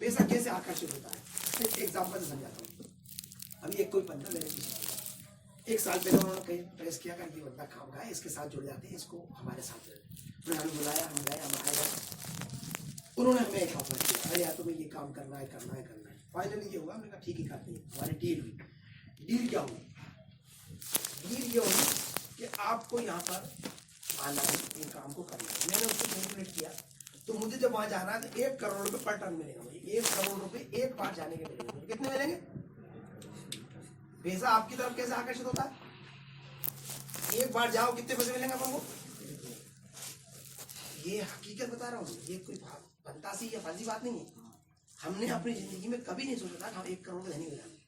Speaker 1: पैसा कैसे आकर्षित होता है, सिर्फ एग्जाम्पल से समझाता हूँ। अभी एक कोई बंदा मेरे पीछे 1 साल पहले उन्होंने कहीं प्रेस किया कर ये बंदा काम का है, इसके साथ जुड़ जाते हैं, इसको हमारे साथ उन्होंने हमें बुलाया, हम गए, हम आए, उन्होंने हमें एक ऑफर किया, अरे यार तुम्हें ये काम करना है करना है करना है। फाइनली ये हुआ, हमने कहा ठीक ही करते हैं, हमारी डील हुई। डील क्या हुई? डील ये हुई कि आपको यहाँ पर आना है, इन काम को करना है। मैंने उसको कैलकुलेट किया, तो मुझे जब वहां जाना है तो 1 करोड़ रुपए पर टर्न मिलेगा मुझे, 1 करोड़ रुपए एक बार जाने के मिलेंगे। कितने मिलेंगे? पैसा आपकी तरफ कैसे आकर्षित होता है? एक बार जाओ कितने पैसे मिलेंगे अपन को? ये हकीकत बता रहा हूँ, ये कोई फंतासी या फर्जी बात नहीं है। हमने अपनी जिंदगी में कभी नहीं सोचा था कि हम 1 करोड़ धनी हो जाएंगे।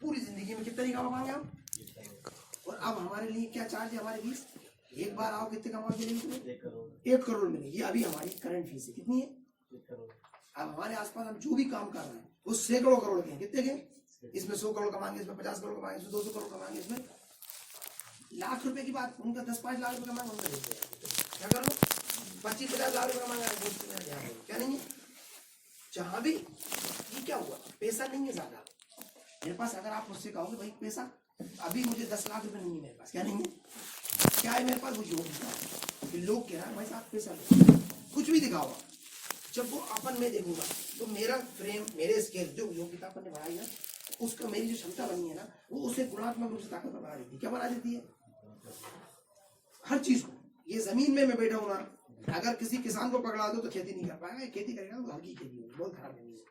Speaker 1: पूरी जिंदगी में कितना नहीं कमा पाएंगे हम। और अब हमारे लिए क्या चार्ज है हमारी फीस? एक बार आओ कितने कमा मिलेगी? 1 करोड़ मिलेगी। ये अभी हमारी करंट फीस है, कितनी है? 1 करोड़। अब हमारे आसपास हम जो भी काम कर रहे हैं वो सैकड़ों करोड़ के हैं। कितने के? इसमें 100 करोड़ कमाएंगे, इसमें 50 करोड़ कमाएंगे, इसमें 200 करोड़ कमाएंगे, इसमें लाख रुपए की बात, उनका 10-5 लाख रुपए कमाएंगे, उनका क्या कर लो 25-50 लाख रुपए कमाएंगे, क्या नहीं है। जहां भी ये क्या हुआ, पैसा नहीं है ज्यादा मेरे पास। अगर आप मुझसे कहोगे भाई पैसा अभी मुझे 10 लाख रुपए नहीं है मेरे पास, क्या नहीं है, क्या है मेरे पास? वो योग्यता। लोग कह रहे हैं भाई साहब पैसा लो, कुछ भी दिखाओ। जब वो अपन में देखूंगा तो मेरा फ्रेम, मेरे स्केल जो योग्यता अपन ने बढ़ाई है, उसका मेरी जो क्षमता बनी है ना, वो उसे गुणात्मक रूप से ताकत बना देती है। क्या बना देती है? हर चीज को। ये जमीन में मैं बैठा हूँ ना, अगर किसी किसान को पकड़ा दो तो खेती नहीं कर पाएगा, खेती करेगा तो हल्की खेती होगी, बहुत खराब जमीन है।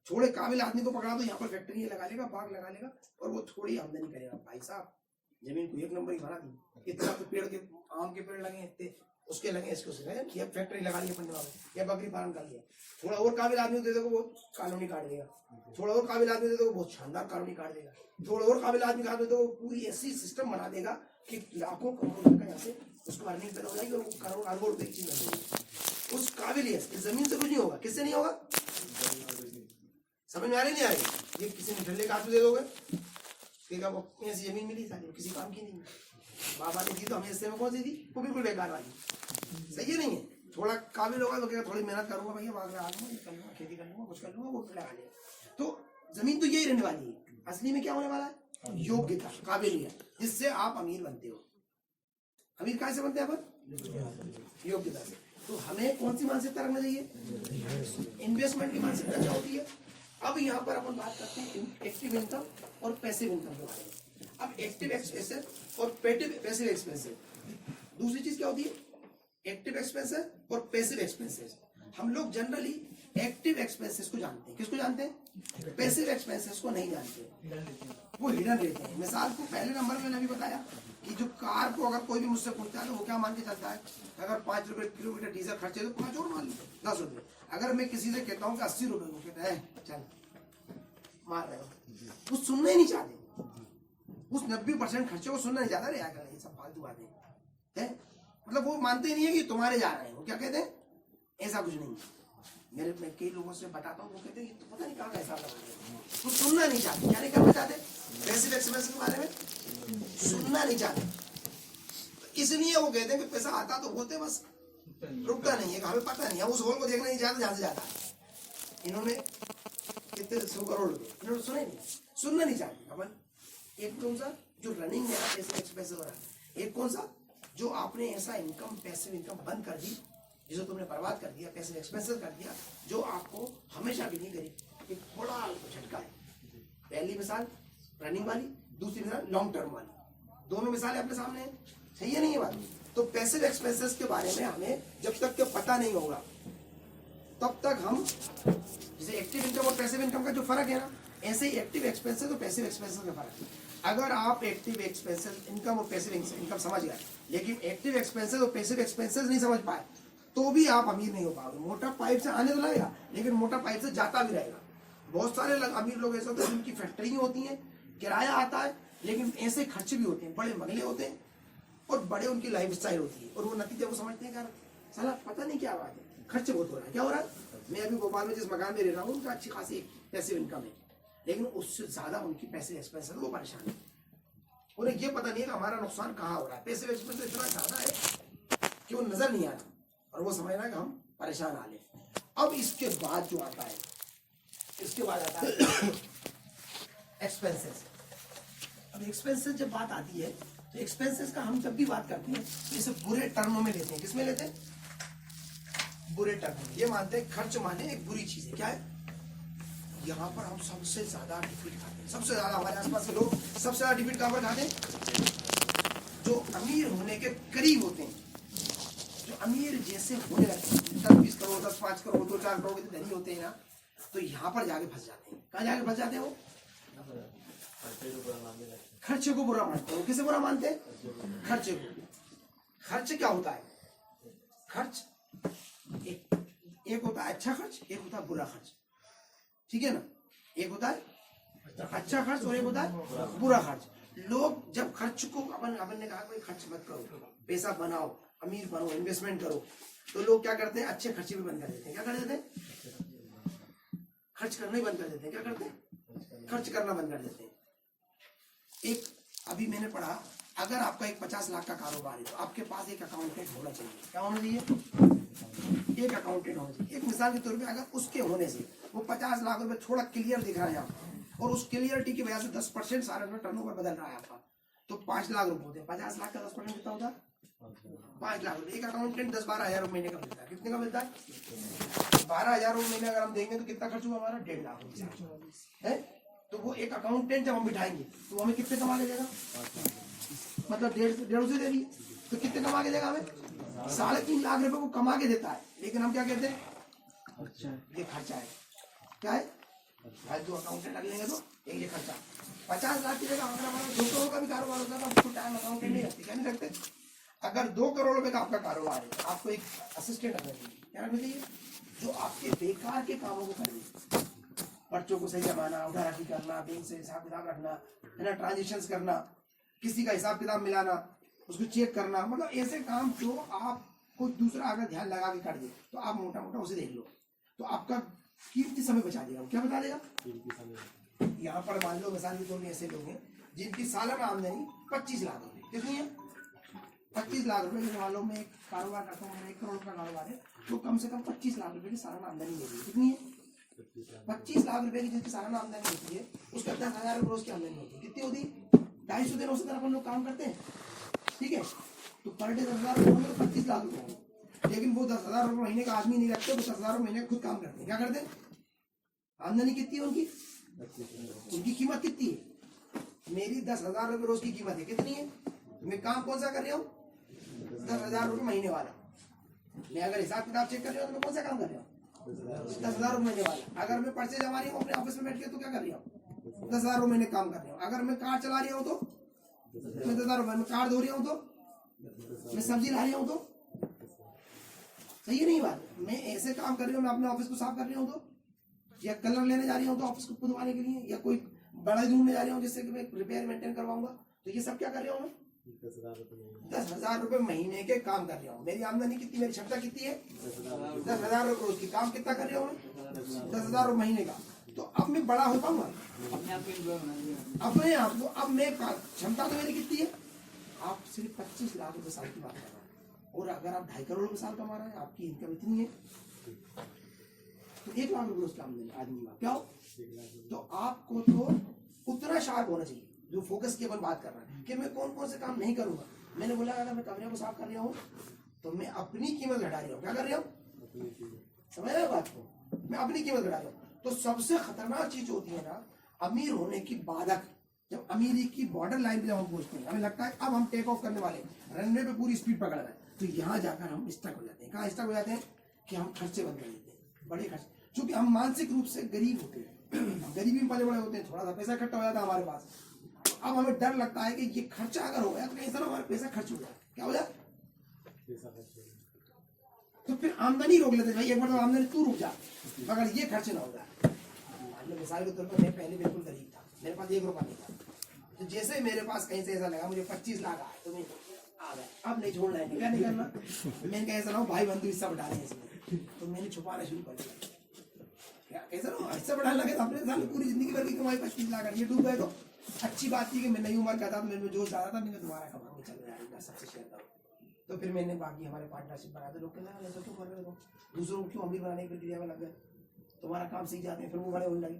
Speaker 1: थोड़े काबिल आदमी को पकड़ा दो, यहाँ पर फैक्ट्री लगा लेगा, बाग लगा लेगा, और वो थोड़ी आमदनी करेगा। भाई साहब जमीन को 1 नंबर ही बना दी। इतना तो पेड़ के, आम के पेड़ लगे, इतने उसके लगे, इसके उसके, फैक्ट्री लगा ली पंजाब में, या बकरी पालन कर लिया। थोड़ा और काबिल आदमी दे दो वो कॉलोनी काट देगा, थोड़ा और काबिल आदमी दे दो बहुत शानदार कॉलोनी काट देगा, थोड़ा और काबिल आदमी काट दे तो पूरी ऐसी सिस्टम बना देगा कि लाखों करोड़ों का यहाँ से उसको अर्निंग पैदा हो जाएगी, और वो करोड़ अरबों रुपए की चीज बन जाएगी। उस काबिलियत जमीन से कुछ नहीं होगा। किससे नहीं होगा? समझ में आ रही नहीं आ रही? ये किसी निठल्ले काट दे दोगे, वो ऐसी जमीन मिली था किसी काम की नहीं, बाबा ने दी तो हमें हिस्से में कौन सी दी? वो बिल्कुल बेकार वाली। सही है नहीं है? थोड़ा काबिल होगा तो क्या थोड़ी मेहनत करूंगा भैया, बाद में आ जाऊंगा, कर लूंगा, खेती कर लूंगा, कुछ कर लूंगा, वो लगा लिया। तो जमीन तो यही रहने वाली है। असली में क्या होने वाला है? योग्यता, काबिलियत, जिससे आप अमीर बनते हो। अमीर कैसे बनते हैं अपन? योग्यता से। तो हमें कौन सी मानसिकता रखना चाहिए? इन्वेस्टमेंट की मानसिकता क्या होती है? अब यहाँ पर अपन बात करते हैं एक्टिव इनकम और पैसिव इनकम के बारे में। अब एक्टिव एक्सपेंसेस और पैसिव एक्सपेंसेस, दूसरी चीज क्या होती है? एक्टिव एक्सपेंसेस और पैसिव एक्सपेंसेस। हम लोग जनरली एक्टिव एक्सपेंसेस को जानते हैं, किसको जानते हैं? पैसिव एक्सपेंसेस को नहीं जानते, वो हिडन रहते हैं। मिसाल को पहले नंबर में मैंने अभी बताया कि जो कार को अगर कोई भी मुझसे पूछता है तो वो क्या मान के चलता है? अगर 5 रुपए किलोमीटर डीजल खर्चे तो 5 और मान लो, 10 रुपए। अगर मैं किसी से कहता हूँ कि 80 रुपए, वो कहता है चल मार रहे हो, वो सुनना ही नहीं चाहते। उस 90% खर्चे को सुनना नहीं चाहता। अरे यार ये सब फालतू बातें है, मतलब वो मानते ही नहीं है कि तुम्हारे जा रहे हैं। वो क्या कहते हैं? ऐसा कुछ नहीं। मैं कई लोगों से बताता हूँ, वो कहते हैं तो पता नहीं कहाँ का हिसाब लगा रहे हैं। वो सुनना नहीं चाहते। क्या नहीं करना चाहते? पैसिव एक्सपेंसेस के बारे में सुनना नहीं चाहते। तो इसलिए वो कहते हैं कि पैसा आता तो बोलते, बस रुकता नहीं है, हमें पता नहीं है। उस होल को देखना नहीं चाहते जहां से जाता है। इन्होंने कितने 100 करोड़ रुपए इन्होंने सुने नहीं, सुनना नहीं चाहते। अपन एक कौन सा जो रनिंग है पैसिव एक्सपेंसेस हो रहा है, एक कौन सा जो आपने ऐसा इनकम, पैसिव इनकम बंद कर दी, जिसे तुमने बर्बाद कर दिया, पैसिव एक्सपेंसेस कर दिया, जो आपको हमेशा भी नहीं करी। एक थोड़ा झटका है। पहली मिसाल रनिंग वाली, दूसरी मिसाल लॉन्ग टर्म वाली। दोनों मिसालें अपने सामने है। सही है नहीं ये बात? तो पैसिव एक्सपेंसेस के बारे में हमें जब तक के पता नहीं होगा तब तक हम, जैसे एक्टिव इनकम और पैसिव इनकम का जो फर्क है ना, ऐसे ही एक्टिव एक्सपेंसेस और पैसिव एक्सपेंसेस का फर्क है। अगर आप एक्टिव एक्सपेंसेस इनकम और पैसिव इनकम समझ गए, लेकिन एक्टिव एक्सपेंसेस और पैसिव एक्सपेंसेस नहीं समझ पाए, तो भी आप अमीर नहीं हो पाओगे। मोटा पाइप से आने तो लगेगा, लेकिन मोटा पाइप से जाता भी रहेगा। बहुत सारे अमीर लोग ऐसे होते हैं जिनकी फैक्ट्री होती है, किराया आता है, लेकिन ऐसे खर्चे भी होते हैं, बड़े बंगले होते हैं और बड़े उनकी लाइफ स्टाइल होती है, और वो नतीजा वो समझते हैं यार साला पता नहीं क्या बात है, खर्चे बहुत हो रहा है। क्या हो रहा है? मैं अभी भोपाल में जिस मकान में रह रहा हूँ, उनका अच्छी खासी पैसिव इनकम है, लेकिन उससे ज्यादा उनकी पैसिव एक्सपेंस है, वो परेशान है। उन्हें ये पता नहीं है कि हमारा नुकसान कहाँ हो रहा है। पैसिव एक्सपेंस इतना ज्यादा है कि वो नजर नहीं आता, और वो समझ रहा है कि हम परेशान आ ले। अब इसके बाद जो आता है इसके बाद आता है एक्सपेंसेस। अब एक्सपेंसेस जब बात आती है तो एक्सपेंसेस का हम जब भी बात करते हैं तो इसे बुरे टर्मों में लेते हैं। किसमें लेते हैं? बुरे टर्म में। ये मानते हैं खर्च माने एक बुरी चीज है। क्या है? यहाँ पर हम सबसे ज्यादा डिफीट खाते हैं। सबसे ज्यादा हमारे आसपास के लोग सबसे ज्यादा डिफीट कहाँ पर खाते हैं? जो अमीर होने के करीब होते हैं, जो अमीर जैसे होने लगते हैं, 10-20 करोड़ 10-5 करोड़ 2-4 करोड़ के धनी होते हैं ना, तो यहाँ पर जाके फंस जाते हैं। कहाँ जाके फंस जाते हैं वो? खर्चे को बुरा मानते हैं। किसे बुरा मानते हैं? खर्चे को। खर्च क्या होता है? खर्च एक होता है अच्छा खर्च, एक होता है बुरा खर्च। ठीक है ना? एक होता है अच्छा खर्च और एक होता है बुरा खर्च। लोग जब खर्च को अपन ने कहा भाई खर्च मत करो, पैसा बनाओ, अमीर बनो, इन्वेस्टमेंट करो, तो लोग क्या करते हैं? अच्छे खर्चे भी बंद कर देते हैं। क्या कर देते हैं? खर्च करना ही बंद कर देते हैं। क्या करते हैं? खर्च करना बंद कर देते हैं। एक अभी मैंने पढ़ा, अगर आपका एक 50 लाख का कारोबार है तो आपके पास एक अकाउंटेंट होना चाहिए। क्या होना चाहिए? एक अकाउंटेंट होना चाहिए। एक मिसाल के तौर पे अगर उसके होने से वो 50 लाख रुपए थोड़ा क्लियर दिख रहा है आपको, और उस क्लियरिटी की वजह से 10% सारा टर्नओवर बदल रहा है आपका, तो 5 लाख रुपए होते हैं। 50 लाख का 10% कितना होता है? 5 लाख रुपए। एक अकाउंटेंट 10-12 हजार रुपए महीने का मिलता है। कितने का मिलता है? 12 हजार रुपए महीने अगर हम देंगे तो कितना खर्च हुआ हमारा? 1.5 लाख रुपए है। तो वो एक अकाउंटेंट जब हम बिठाएंगे तो हमें कितने कमा के देगा? मतलब 1.5 से दे दिए तो कितने कमा के देगा? हमें 3.5 लाख रुपए वो कमा के देता है। लेकिन हम क्या कहते हैं? ये खर्चा है। क्या है? आज 2 अकाउंटेंट लग लेंगे तो एक ये खर्चा। 50 लाख की जगह हमारा 2 करोड़ का भी कारोबार होता है तो फुल टाइम अकाउंटेंट नहीं रखते। क्या नहीं रखते? अगर 2 करोड़ रुपए का आपका कारोबार है, आपको एक असिस्टेंट रखना चाहिए। क्या रखना चाहिए? जो आपके बेकार के कामों को करे, पर्चों को सही जमाना, उधार रखी करना, बैंक से हिसाब किताब रखना, है ना, ट्रांजेक्शंस करना, किसी का हिसाब किताब मिलाना, उसको चेक करना, मतलब ऐसे काम जो आपको दूसरा अगर ध्यान लगा के कर दे तो आप मोटा मोटा उसे देख लो तो आपका कीमती समय बचा देगा। क्या बता देगा? यहाँ पर मान लो मिसाल के तौर पर ऐसे लोग हैं जिनकी सालाना आमदनी 25 लाख रुपए। कितनी है? 25 लाख रुपए। जैसे मान लो मैं एक कारोबार करता हूँ, मेरा 1 करोड़ का कारोबार है, तो कम से कम 25 लाख रुपए की सालाना आमदनी मिलेगी। कितनी है? 25 लाख रुपए की जिसकी सालाना आमदनी होती है उसका 10,000 रुपए रोज की आमदनी होती है। कितनी होती है? 250 दिन औसतन अपन लोग काम करते हैं। ठीक है, तो पर डे 10,000 रुपए होंगे तो 25 लाख रुपए होंगे। लेकिन वो 10,000 रुपए महीने का आदमी नहीं रखते, वो 10,000 रुपए महीने खुद काम करते हैं। क्या करते हैं? आमदनी कितनी है उनकी? उनकी कीमत कितनी है? मेरी 10,000 रुपए रोज की कीमत है। कितनी है? मैं काम कौन सा कर रहा हूँ? 10,000 रुपए महीने वाला। मैं अगर हिसाब किताब चेक कर रहा हूँ तो मैं कौन सा काम कर रहा हूँ? 10,000 रुपए महीने वाला। अगर मैं पर्चे जमा रही हूँ अपने ऑफिस में बैठ के तो क्या कर रही हूँ? 10,000 रुपए महीने काम कर रही हूँ। अगर मैं कार चला रही हूँ तो मैं 10,000 रुपए, मैं कार धो रही हूँ तो मैं सब्जी ला रही हूँ तो सही है नहीं बात? मैं ऐसे काम कर रही हूँ, मैं अपने ऑफिस को साफ कर रही हूँ तो, या कलर लेने जा रही हूँ तो ऑफिस को खुदवाने के लिए, या कोई बड़ा रूम में जा रही हूँ जिससे कि मैं रिपेयर मेंटेन करवाऊंगा, तो ये सब क्या कर रही हूँ मैं? 10,000 रुपए महीने के काम कर रहा हूँ। मेरी आमदनी कितनी, मेरी क्षमता कितनी है? 10,000 रुपए रोज की। काम कितना कर रहा हूँ मैं? 10,000 रुपए महीने का। तो अब मैं बड़ा हो पाऊंगा अपने आप को। अब मैं क्षमता तो मेरी कितनी है? आप सिर्फ 25 लाख रुपए साल की बात कर रहे हैं, और अगर आप 2.5 करोड़ रुपए साल कमा रहे हैं, आपकी इनकम इतनी है तो 1 लाख रुपए उसकी आमदनी आदमी का क्या हो? तो आपको तो उतना शार्प होना चाहिए जो फोकस की अपन बात कर रहे हैं कि मैं कौन कौन से काम नहीं करूंगा। मैंने बोला अगर मैं कमरे को साफ कर रहा हूँ तो मैं अपनी कीमत घटा रहा हूँ। क्या कर रहा हूँ? समझ रहे हो बात को? मैं अपनी कीमत घटा रहा हूँ। तो सबसे खतरनाक चीज होती है ना अमीर होने की बाधक, जब अमीरी की बॉर्डर लाइन पे जब हम पहुंचते हैं, हमें लगता है अब हम टेक ऑफ करने वाले, रनवे पे पूरी स्पीड पकड़ रहे हैं, तो यहाँ जाकर हम स्टक हो जाते हैं। कहाँ स्टक हो जाते हैं? कि हम खर्चे बंद कर देते हैं, बड़े खर्चे, क्योंकि हम मानसिक रूप से गरीब होते हैं। गरीबी में पले बड़े होते हैं, थोड़ा सा पैसा इकट्ठा हो जाता है हमारे पास। अब हमें डर लगता है कि ये खर्चा अगर हो गया तो कहीं से ना हमारा पैसा खर्च हो जाए। क्या हो जाए? तो फिर आमदनी रोक लेते हैं। भाई एक बार तो आमदनी तू रुक जा मगर ये खर्च ना हो जाए। मान लो मिसाल के तौर पर मैं पहले बिल्कुल गरीब था, मेरे पास 1 रुपया नहीं था, तो जैसे मेरे पास कहीं से ऐसा लगा मुझे 25 लाख आए तो मैं आ गया, अब नहीं छोड़ना है, क्या नहीं करना। मैंने कहा ऐसा ना हो भाई बंधु हिस्सा बढ़ा रहे हैं इसमें, तो मैंने छुपाना शुरू कर दिया। क्या कैसा ना हिस्सा बढ़ाने लगे, अपने साल पूरी जिंदगी भर की कमाई 25 लाख ये डूब गए। तो अच्छी बात थी कि मैं नई उम्र का था तो मेरे में जोश ज्यादा था, मैंने तुम्हारा कमाने चल रहा है सबसे शेयर करो। तो फिर मैंने बाकी हमारे पार्टनरशिप बनाया, तो लोग कहना ऐसा क्यों कर रहे हो, दूसरों को क्यों अमीर बनाने की प्रक्रिया में लग गए। तुम्हारा काम सीख जाते हैं, फिर वो बड़े होने लगे।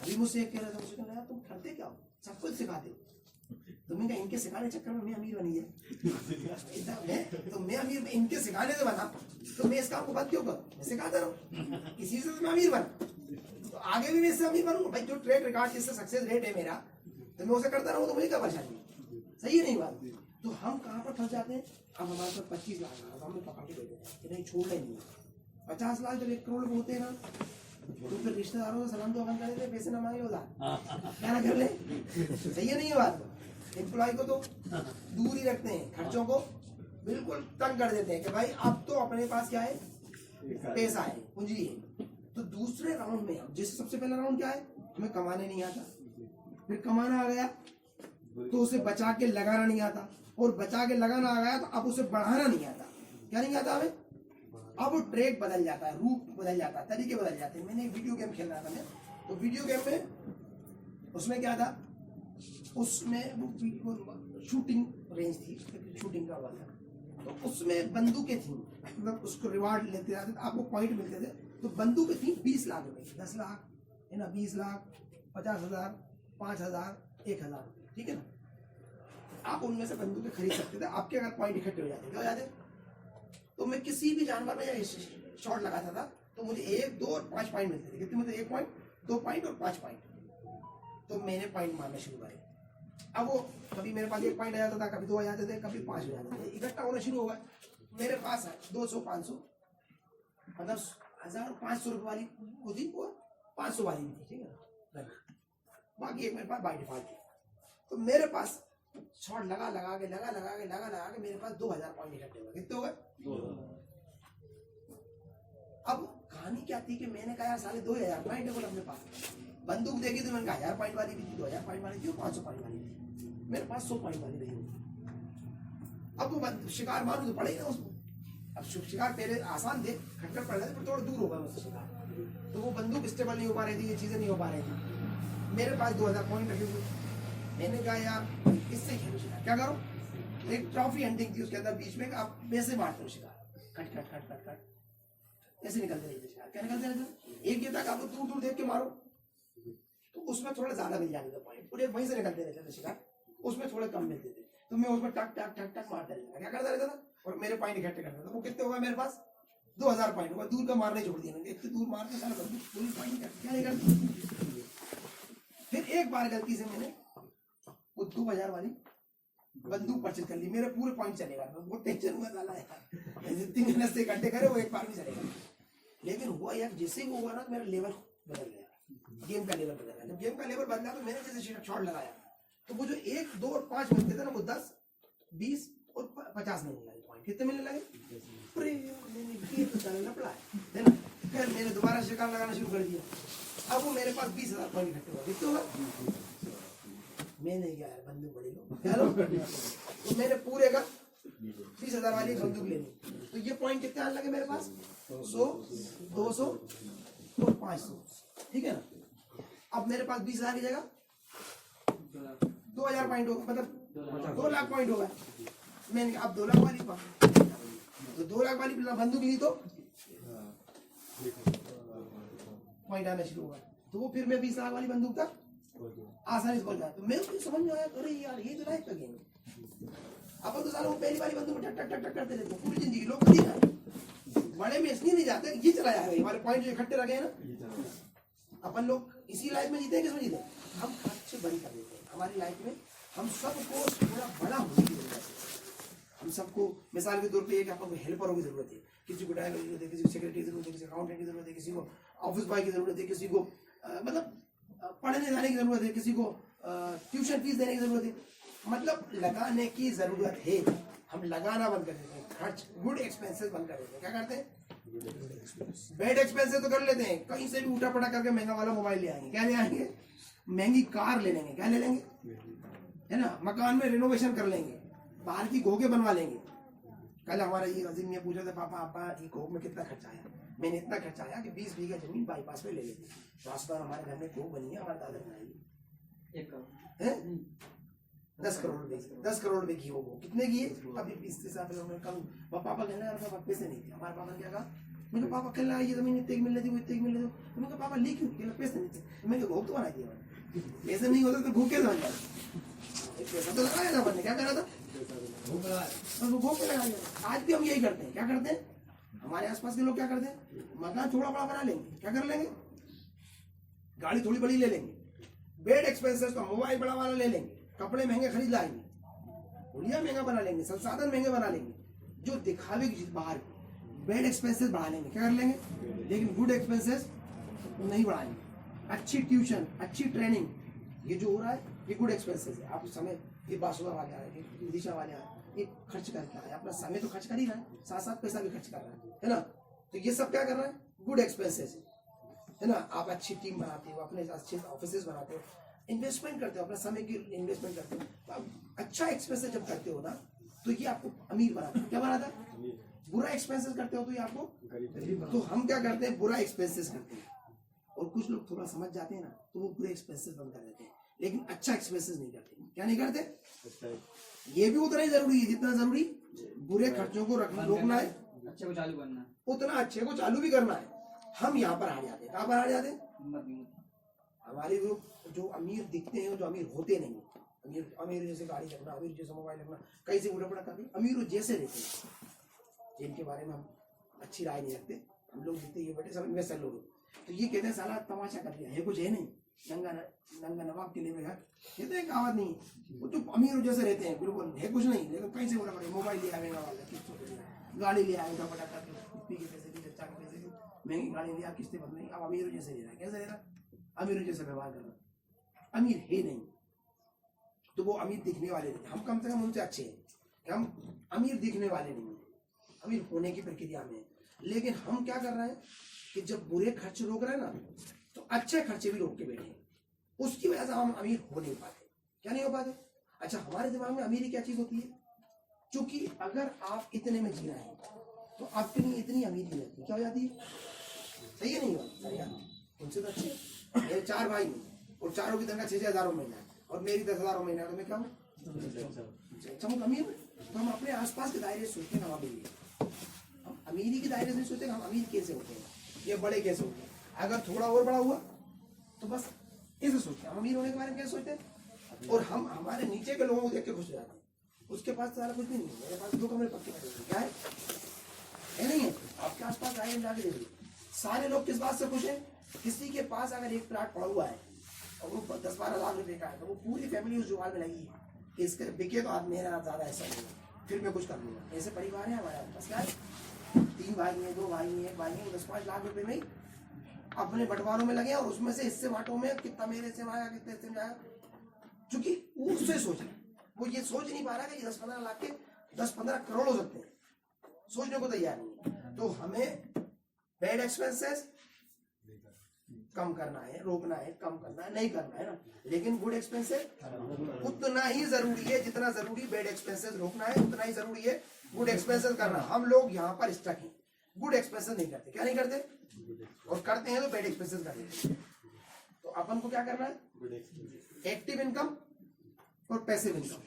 Speaker 1: अभी मुझसे एक कह रहे थे, मुझे कहना यार तुम करते क्या हो, सब कुछ सिखाते हो। तुम्हें क्या इनके सिखाने चक्कर में मैं अमीर बनी है? तो मैं अमीर इनके सिखाने से बना, तो मैं इस काम को बंद क्यों करूँ? मैं सिखाता रहूँ, इसी से मैं अमीर बना, तो आगे भी मैं इससे अमीर बनूंगा भाई। जो ट्रेक रिकॉर्ड जिससे सक्सेस रेट है मेरा, तो मैं उसे करता रहूँ, तो मुझे क्या परेशानी है? सही है नहीं बात? तो हम कहाँ पर फंस जाते हैं? अब हमारे पास 25 लाख आ, हमने पकड़ के बैठे हैं कि नहीं छोड़ना ही नहीं है। 50 लाख जब 1 करोड़ में होते हैं ना, तो फिर रिश्तेदारों से सलाम तो अपन कर देते, पैसे ना मांगे उधार, क्या ना कर ले। सही है नहीं है बात? एम्प्लॉय को तो दूर ही रखते हैं, खर्चों को बिल्कुल तंग कर देते हैं कि भाई अब तो अपने पास क्या है, पैसा है, पूंजी है। तो दूसरे राउंड में हम, जैसे सबसे पहला राउंड क्या है, हमें कमाने नहीं आता, फिर कमाना आ गया तो उसे बचा के लगाना नहीं आता, और बचा के लगाना आ गया तो अब उसे बढ़ाना नहीं आता। क्या नहीं आता हमें? अब वो ट्रैक बदल जाता है, रूप बदल जाता है, तरीके बदल जाते हैं। मैंने एक वीडियो गेम खेल रहा था मैं, तो वीडियो गेम में उसमें क्या था, उसमें वो शूटिंग रेंज थी, शूटिंग का हुआ था, तो उसमें बंदूकें थी, मतलब उसको रिवार्ड लेते जाते थे, आपको पॉइंट मिलते थे। तो बंदूकें थी 20 लाख रुपए, 10 लाख है ना, 20 लाख, 50,000, 5,000, 1,000, ठीक है ना। आप उनमें से बंदूकें खरीद सकते थे, आपके अगर पॉइंट इकट्ठे हो जाते, क्या हो जाते? तो मैं किसी भी जानवर में शॉट लगाता था, तो मुझे 1, 2 और 5 पॉइंट मिलते थे। कितने? मतलब 1 पॉइंट, 2 पॉइंट और 5 पॉइंट। तो मैंने पॉइंट मारना शुरू करे। अब वो कभी मेरे पास 1 पॉइंट आ जाता था, कभी 2 आ जाते थे, कभी 5 हो जाते थे, इकट्ठा होना शुरू होगा। मेरे पास है 200, 500, मतलब 1,500 रुपये वाली होती, वो 500 वाली भी थी, ठीक है ना, बाकी एक मेरे पास बाई डिफॉल्ट थी। तो मेरे पास शॉट लगा के मेरे पास 2,000 पॉइंट इकट्ठे हुए। कितने हो गए? अब कहानी क्या थी कि मैंने कहा यार साले 2,000 पॉइंट है बोला अपने पास। बंदूक देखी तो मैंने कहा 1,000 पॉइंट वाली भी थी, 2,000 पॉइंट वाली थी, 500 पॉइंट वाली थी, मेरे पास 100 पॉइंट वाली नहीं होगी। अब वो शिकार मारूं तो पड़ेगा उसको। अब शिकार पहले आसान थे, खटखट पड़ रहे थे, पर थोड़ा दूर होगा मुझसे शिकार, तो वो बंदूक स्टेबल नहीं हो पा रही थी, ये चीजें नहीं हो पा रही थी। मेरे पास 2,000 पॉइंट रखे हुए, मैंने कहा यार इससे खेलो शिकार, क्या करो, एक ट्रॉफी हंटिंग थी उसके अंदर, बीच में आप वैसे मारते हो शिकार, cut cut cut cut cut ऐसे निकलते रहते शिकार। क्या निकलते रहते? एक ये था कि आपको दूर दूर देख के मारो, तो उसमें थोड़ा ज्यादा मिल जाने का पॉइंट, पूरे वहीं से निकलते रहते थे शिकार, उसमें थोड़े कम मिलते थे, तो मैं उसमें टक टक टक टक मारता रहता था। क्या करता रहता था? और मेरे पॉइंट इकट्ठे करता था। वो कितने होगा मेरे पास? 2,000 पॉइंट होगा। दूर का मारने छोड़ दिया मैंने, इतनी दूर मारते सारा पूरी पॉइंट क्या नहीं करती। फिर एक बार गलती से मैंने वो 2,000 वाली बंदूक परचेज कर ली, मेरे पूरे पॉइंट चलेगा, वो टेंशन हुआ साला यार, जितनी मेहनत से इकट्ठे करे वो एक बार भी चलेगा। लेकिन हुआ यार, जैसे ही वो हुआ ना, मेरा लेवल बदल गया, गेम का लेवल बदल गया। जब गेम का लेवल बदला तो मैंने जैसे शॉट लगाया, तो वो जो 1, 2 और 5 मिलते थे ना, वो 10, 20 और 50 मिलने लगे पॉइंट। कितने मिलने लगे? पूरे मैंने तो चलना पड़ा है ना। फिर मैंने दोबारा शिकार लगाना शुरू कर दिया। अब वो मेरे पास 20,000 पॉइंट इकट्ठे हुआ। कितने हुआ? मैंने क्या यार, बंदूक बड़ी लो, क्या लो, तो मैंने पूरे का 20,000 वाली बंदूक ले ली। तो ये पॉइंट कितने आने लगे मेरे पास? 100, 200 और 500, ठीक है ना। अब मेरे पास 20,000 की जगह 2,000 पॉइंट होगा, मतलब 2 लाख पॉइंट होगा। मैंने अब 2 लाख वाली तो 2 लाख वाली बंदूक ली तो पॉइंट आना शुरू होगा। तो वो फिर मैं 20 लाख वाली बंदूक तक आसानी से पहुंच जाता। तो मेरे को समझ में आया, अरे यार ये तो लाइफ का गेम है। अपन तो सालों पहली वाली बंदूक टक टक टक टक करते रहते हैं पूरी जिंदगी। लोग कभी बड़े में इसलिए नहीं जाते, ये चला जाएगा, हमारे पॉइंट जो इकट्ठे रखे हैं ना, अपन लोग इसी लाइफ में जीते हैं। किसमें जीते? हम खर्च बड़ी कर देते हैं हमारी लाइफ में। हम सबको थोड़ा बड़ा होने की जरूरत है। हम सबको मिसाल के तौर पे एक अपन को हेल्परों की जरूरत है, किसी को ड्राइवर की जरूरत है, किसी को सेक्रेटरी की जरूरत है, किसी को अकाउंटेंट की जरूरत है, किसी को ऑफिस बॉय की जरूरत है, किसी को मतलब पढ़ने जाने की जरूरत है, किसी को ट्यूशन फीस देने की जरूरत है। मतलब लगाने की जरूरत है। हम लगाना बंद कर देते हैं, खर्च, गुड एक्सपेंसेस बंद कर देते हैं। क्या करते हैं? बैड एक्सपेंसेस तो कर लेते हैं, कहीं से भी उठा पटा करके महंगा वाला मोबाइल ले आएंगे। क्या ले आएंगे? महंगी कार ले लेंगे। क्या ले लेंगे? है ना, मकान में रिनोवेशन कर लेंगे, बाहर की घोगे बनवा लेंगे। कल हमारा ये अजीम ने पूछा था, पापा आपा ये घोग में कितना खर्चा आया? मैंने इतना खर्चा आया कि 20 बीघा जमीन बाईपास पे ले लेती। रास्ता हमारे घर में घोग बनी है, हमारे दादा बनाई है। 10 करोड़ रुपए, 10 करोड़ रुपए की हो। कितने की है? अभी 20 से कल पापा कहने लगा, पैसे नहीं थे। हमारे पापा ने क्या कहा, मैं कहा पापा कल ये जमीन इतने की मिल रही थी वो इतने की मिल रही थी। तो मैं कहा पापा ली क्यों? कहला पैसे नहीं थे। मैं कहा भूख तो बना दिया मैंने, पैसे नहीं होते तो भूख कैसे बन जाता? पैसा तो लगाया था मैंने, क्या करा था? भूख पे लगाया। आज भी हम यही करते हैं। क्या करते हैं? हमारे आसपास के लोग क्या करते हैं? मकान थोड़ा बड़ा बना लेंगे, क्या कर लेंगे? गाड़ी थोड़ी बड़ी ले लेंगे, बेड एक्सपेंसेस का मोबाइल बड़ा वाला ले लेंगे, कपड़े महंगे खरीद लाएंगे, हुलिया महंगा बना लेंगे, संसाधन महंगे बना लेंगे, जो दिखावे की चीज बाहर बेड एक्सपेंसेस बढ़ा लेंगे, क्या कर लेंगे? लेकिन गुड एक्सपेंसेस नहीं बढ़ाएंगे। अच्छी ट्यूशन, अच्छी ट्रेनिंग, ये जो हो रहा है ये गुड एक्सपेंसेस है। आप उस समय ये बासुदा वाले आए, ये दिशा वाले आए, ये खर्च करके आए, अपना समय तो खर्च कर ही रहा है, साथ साथ पैसा भी खर्च कर रहा है ना? तो ये सब क्या कर रहा है? गुड एक्सपेंसेस है ना? आप अच्छी टीम बनाते हो, अपने अच्छे ऑफिसेज बनाते हो, इन्वेस्टमेंट करते हो, अपना समय की इन्वेस्टमेंट करते हो, तो आप अच्छा एक्सपेंसेस जब करते हो ना तो ये आपको अमीर बनाता है। क्या बनाता है? बुरा एक्सपेंसेस करते हो तो ये आपको। तो हम क्या करते हैं? बुरा एक्सपेंसेस करते हैं, और कुछ लोग थोड़ा समझ जाते हैं ना तो वो बुरे एक्सपेंसेस बंद कर देते हैं, लेकिन अच्छा एक्सपेंसेस नहीं करते। क्या नहीं करते? ये भी उतना ही जरूरी है जितना जरूरी बुरे खर्चों को रोकना है,
Speaker 3: अच्छे को चालू करना है,
Speaker 1: उतना अच्छे को चालू भी करना है। हम यहाँ पर हार जाते हैं। कहाँ पर हार जाते हैं? हमारे लोग जो अमीर दिखते हैं, जो अमीर होते नहीं, अमीर अमीर जैसे गाड़ी रखना, अमीर जैसे मोबाइल रखना, कहीं से उड़ा पड़ा करके अमीर जैसे रहते हैं, जिनके बारे में हम अच्छी राय नहीं रखते। हम लोग जितने ये बैठे सब इन्वेस्टर लोग, तो ये कहते हैं साला तमाशा कर लिया है, कुछ है नहीं, नंगा नवाब के लिए में कहते हैं, कहावत नहीं। वो जो अमीर जैसे रहते हैं बिल्कुल है कुछ नहीं, लेकिन कहीं से उड़ा पड़े, मोबाइल ले आएगा वाला, किस्त गाड़ी ले आएगा बटा करके, पी के पैसे की, चार के पैसे की महंगी गाड़ी लिया, किस्तें बदल, अब अमीर जैसे रह रहा है। कैसे रह रहा? अमीर जैसे व्यवहार कर रहा। अमीर है नहीं तो वो अमीर दिखने वाले नहीं। हम कम से कम उनसे अच्छे हैं कि हम अमीर दिखने वाले नहीं हैं, अमीर होने की प्रक्रिया में। लेकिन हम क्या कर रहे हैं कि जब बुरे खर्च रोक रहे हैं ना तो अच्छे खर्चे भी रोक के बैठे हैं, उसकी वजह से हम अमीर हो नहीं पाते। क्या नहीं हो पाते? अच्छा, हमारे दिमाग में अमीरी क्या चीज होती है? क्योंकि अगर आप इतने में जी रहे हैं तो आपके लिए इतनी अमीरी रहती है, क्या हो जाती है? सही है नहीं बात? उनसे तो अच्छे मेरे 4 भाई हैं और चारों की तनख्वाह 6,000 महीना है और मेरी 10,000 महीना है, तो मैं क्या हूँ? अच्छा, हम अमीर हैं। तो हम अपने आसपास के दायरे सोचते हैं हम अमीर हैं, हम अमीरी के दायरे से सोचते हैं हम अमीर कैसे होते हैं, ये बड़े कैसे होते हैं। अगर थोड़ा और बड़ा हुआ तो बस ऐसे सोचते हैं हम अमीर होने के बारे में। कैसे सोचते हैं? और हम हमारे नीचे के लोगों को देख के खुश हो जाते हैं, उसके पास सारा कुछ भी नहीं है, मेरे पास 2 कमरे पक्के हैं, क्या है? नहीं है। आपके आसपास दायरे में जाके देखिए, सारे लोग किस बात से खुश हैं? किसी के पास अगर एक प्लाट पड़ा हुआ है और वो 10-12 लाख रुपए का है तो वो पूरी फैमिली उस जुगाड़ में लगी है कि इसके बिके तो आज मेरा ज्यादा ऐसा नहीं, फिर मैं कुछ कर लूंगा। ऐसे परिवार है हमारे आसपास। क्या है? 3 भाई हैं, 2 भाई हैं, 1 भाई है, 10-5 लाख रुपए में ही अपने बंटवारों में लगे और उसमें से हिस्से बांटों में कितना मेरे से आएगा, कितने हिस्से में आएगा, क्योंकि वो उससे सोच रहे, वो ये सोच नहीं पा रहा कि 10-15 लाख के 10-15 करोड़ हो सकते हैं, सोचने को तैयार नहीं है। तो हमें बेड एक्सपेंसेस कम करना है, रोकना है, कम करना है, नहीं करना है ना। लेकिन गुड एक्सपेंसेस उतना ही जरूरी है जितना जरूरी बेड एक्सपेंसेस रोकना है, उतना ही जरूरी है गुड एक्सपेंसेस करना। हम लोग यहाँ पर स्टक हैं, गुड एक्सपेंसेस नहीं करते। क्या नहीं करते? और करते हैं तो बेड एक्सपेंसेस कर देते हैं। तो अपन को क्या करना है? एक्टिव इनकम और पैसिव इनकम।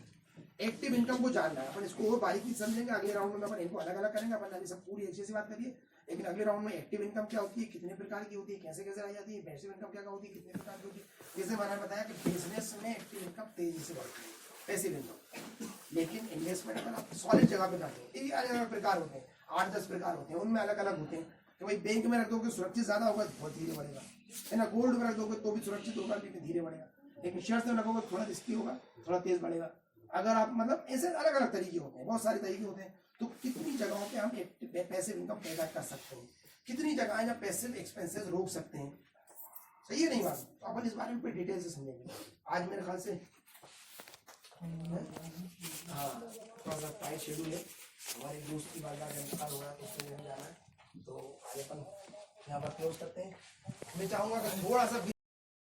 Speaker 1: एक्टिव इनकम को जानना है, अपन इसको और बारीकी समझेंगे अगले राउंड में। अपन इनको अलग अलग करेंगे, अपन अभी सब पूरी अच्छे से बात करिए, लेकिन अगले राउंड में एक्टिव इनकम क्या होती है, कितने प्रकार की होती है, कैसे कैसे आ जाती है, पैसिव इनकम क्या होती है, कितने प्रकार की होती है। जैसे मैंने बताया कि बिजनेस में एक्टिव इनकम तेजी से बढ़ती है, पैसिव इनकम। लेकिन इन्वेस्टमेंट अगर आप सॉलिड जगह पे करते हैं, ये अलग अलग प्रकार होते हैं, 8-10 प्रकार होते हैं, उनमें अलग अलग होते हैं। कि भाई बैंक में रख दोगे सुरक्षित ज्यादा होगा तो बहुत धीरे बढ़ेगा, है ना। गोल्ड में रख दोगे तो भी सुरक्षित होगा लेकिन धीरे बढ़ेगा। लेकिन शेयर्स में रखोगे थोड़ा रिस्की होगा, थोड़ा तेज बढ़ेगा। अगर आप मतलब ऐसे अलग अलग तरीके होते हैं, बहुत सारे तरीके होते हैं। तो कितनी जगहों पे हम पैसिव इनकम पैदा कर सकते हैं, कितनी जगह जब पैसिव एक्सपेंसेस रोक सकते हैं। सही है नहीं बात? तो अपन इस बारे में डिटेल से समझेंगे आज। मेरे ख्याल से हाँ थोड़ा सा टाइट शेड्यूल है, हमारे दोस्त की बात इंतजार हो रहा है तो उससे जाना है, तो आज अपन यहाँ पर क्लोज करते हैं। मैं चाहूँगा कि थोड़ा सा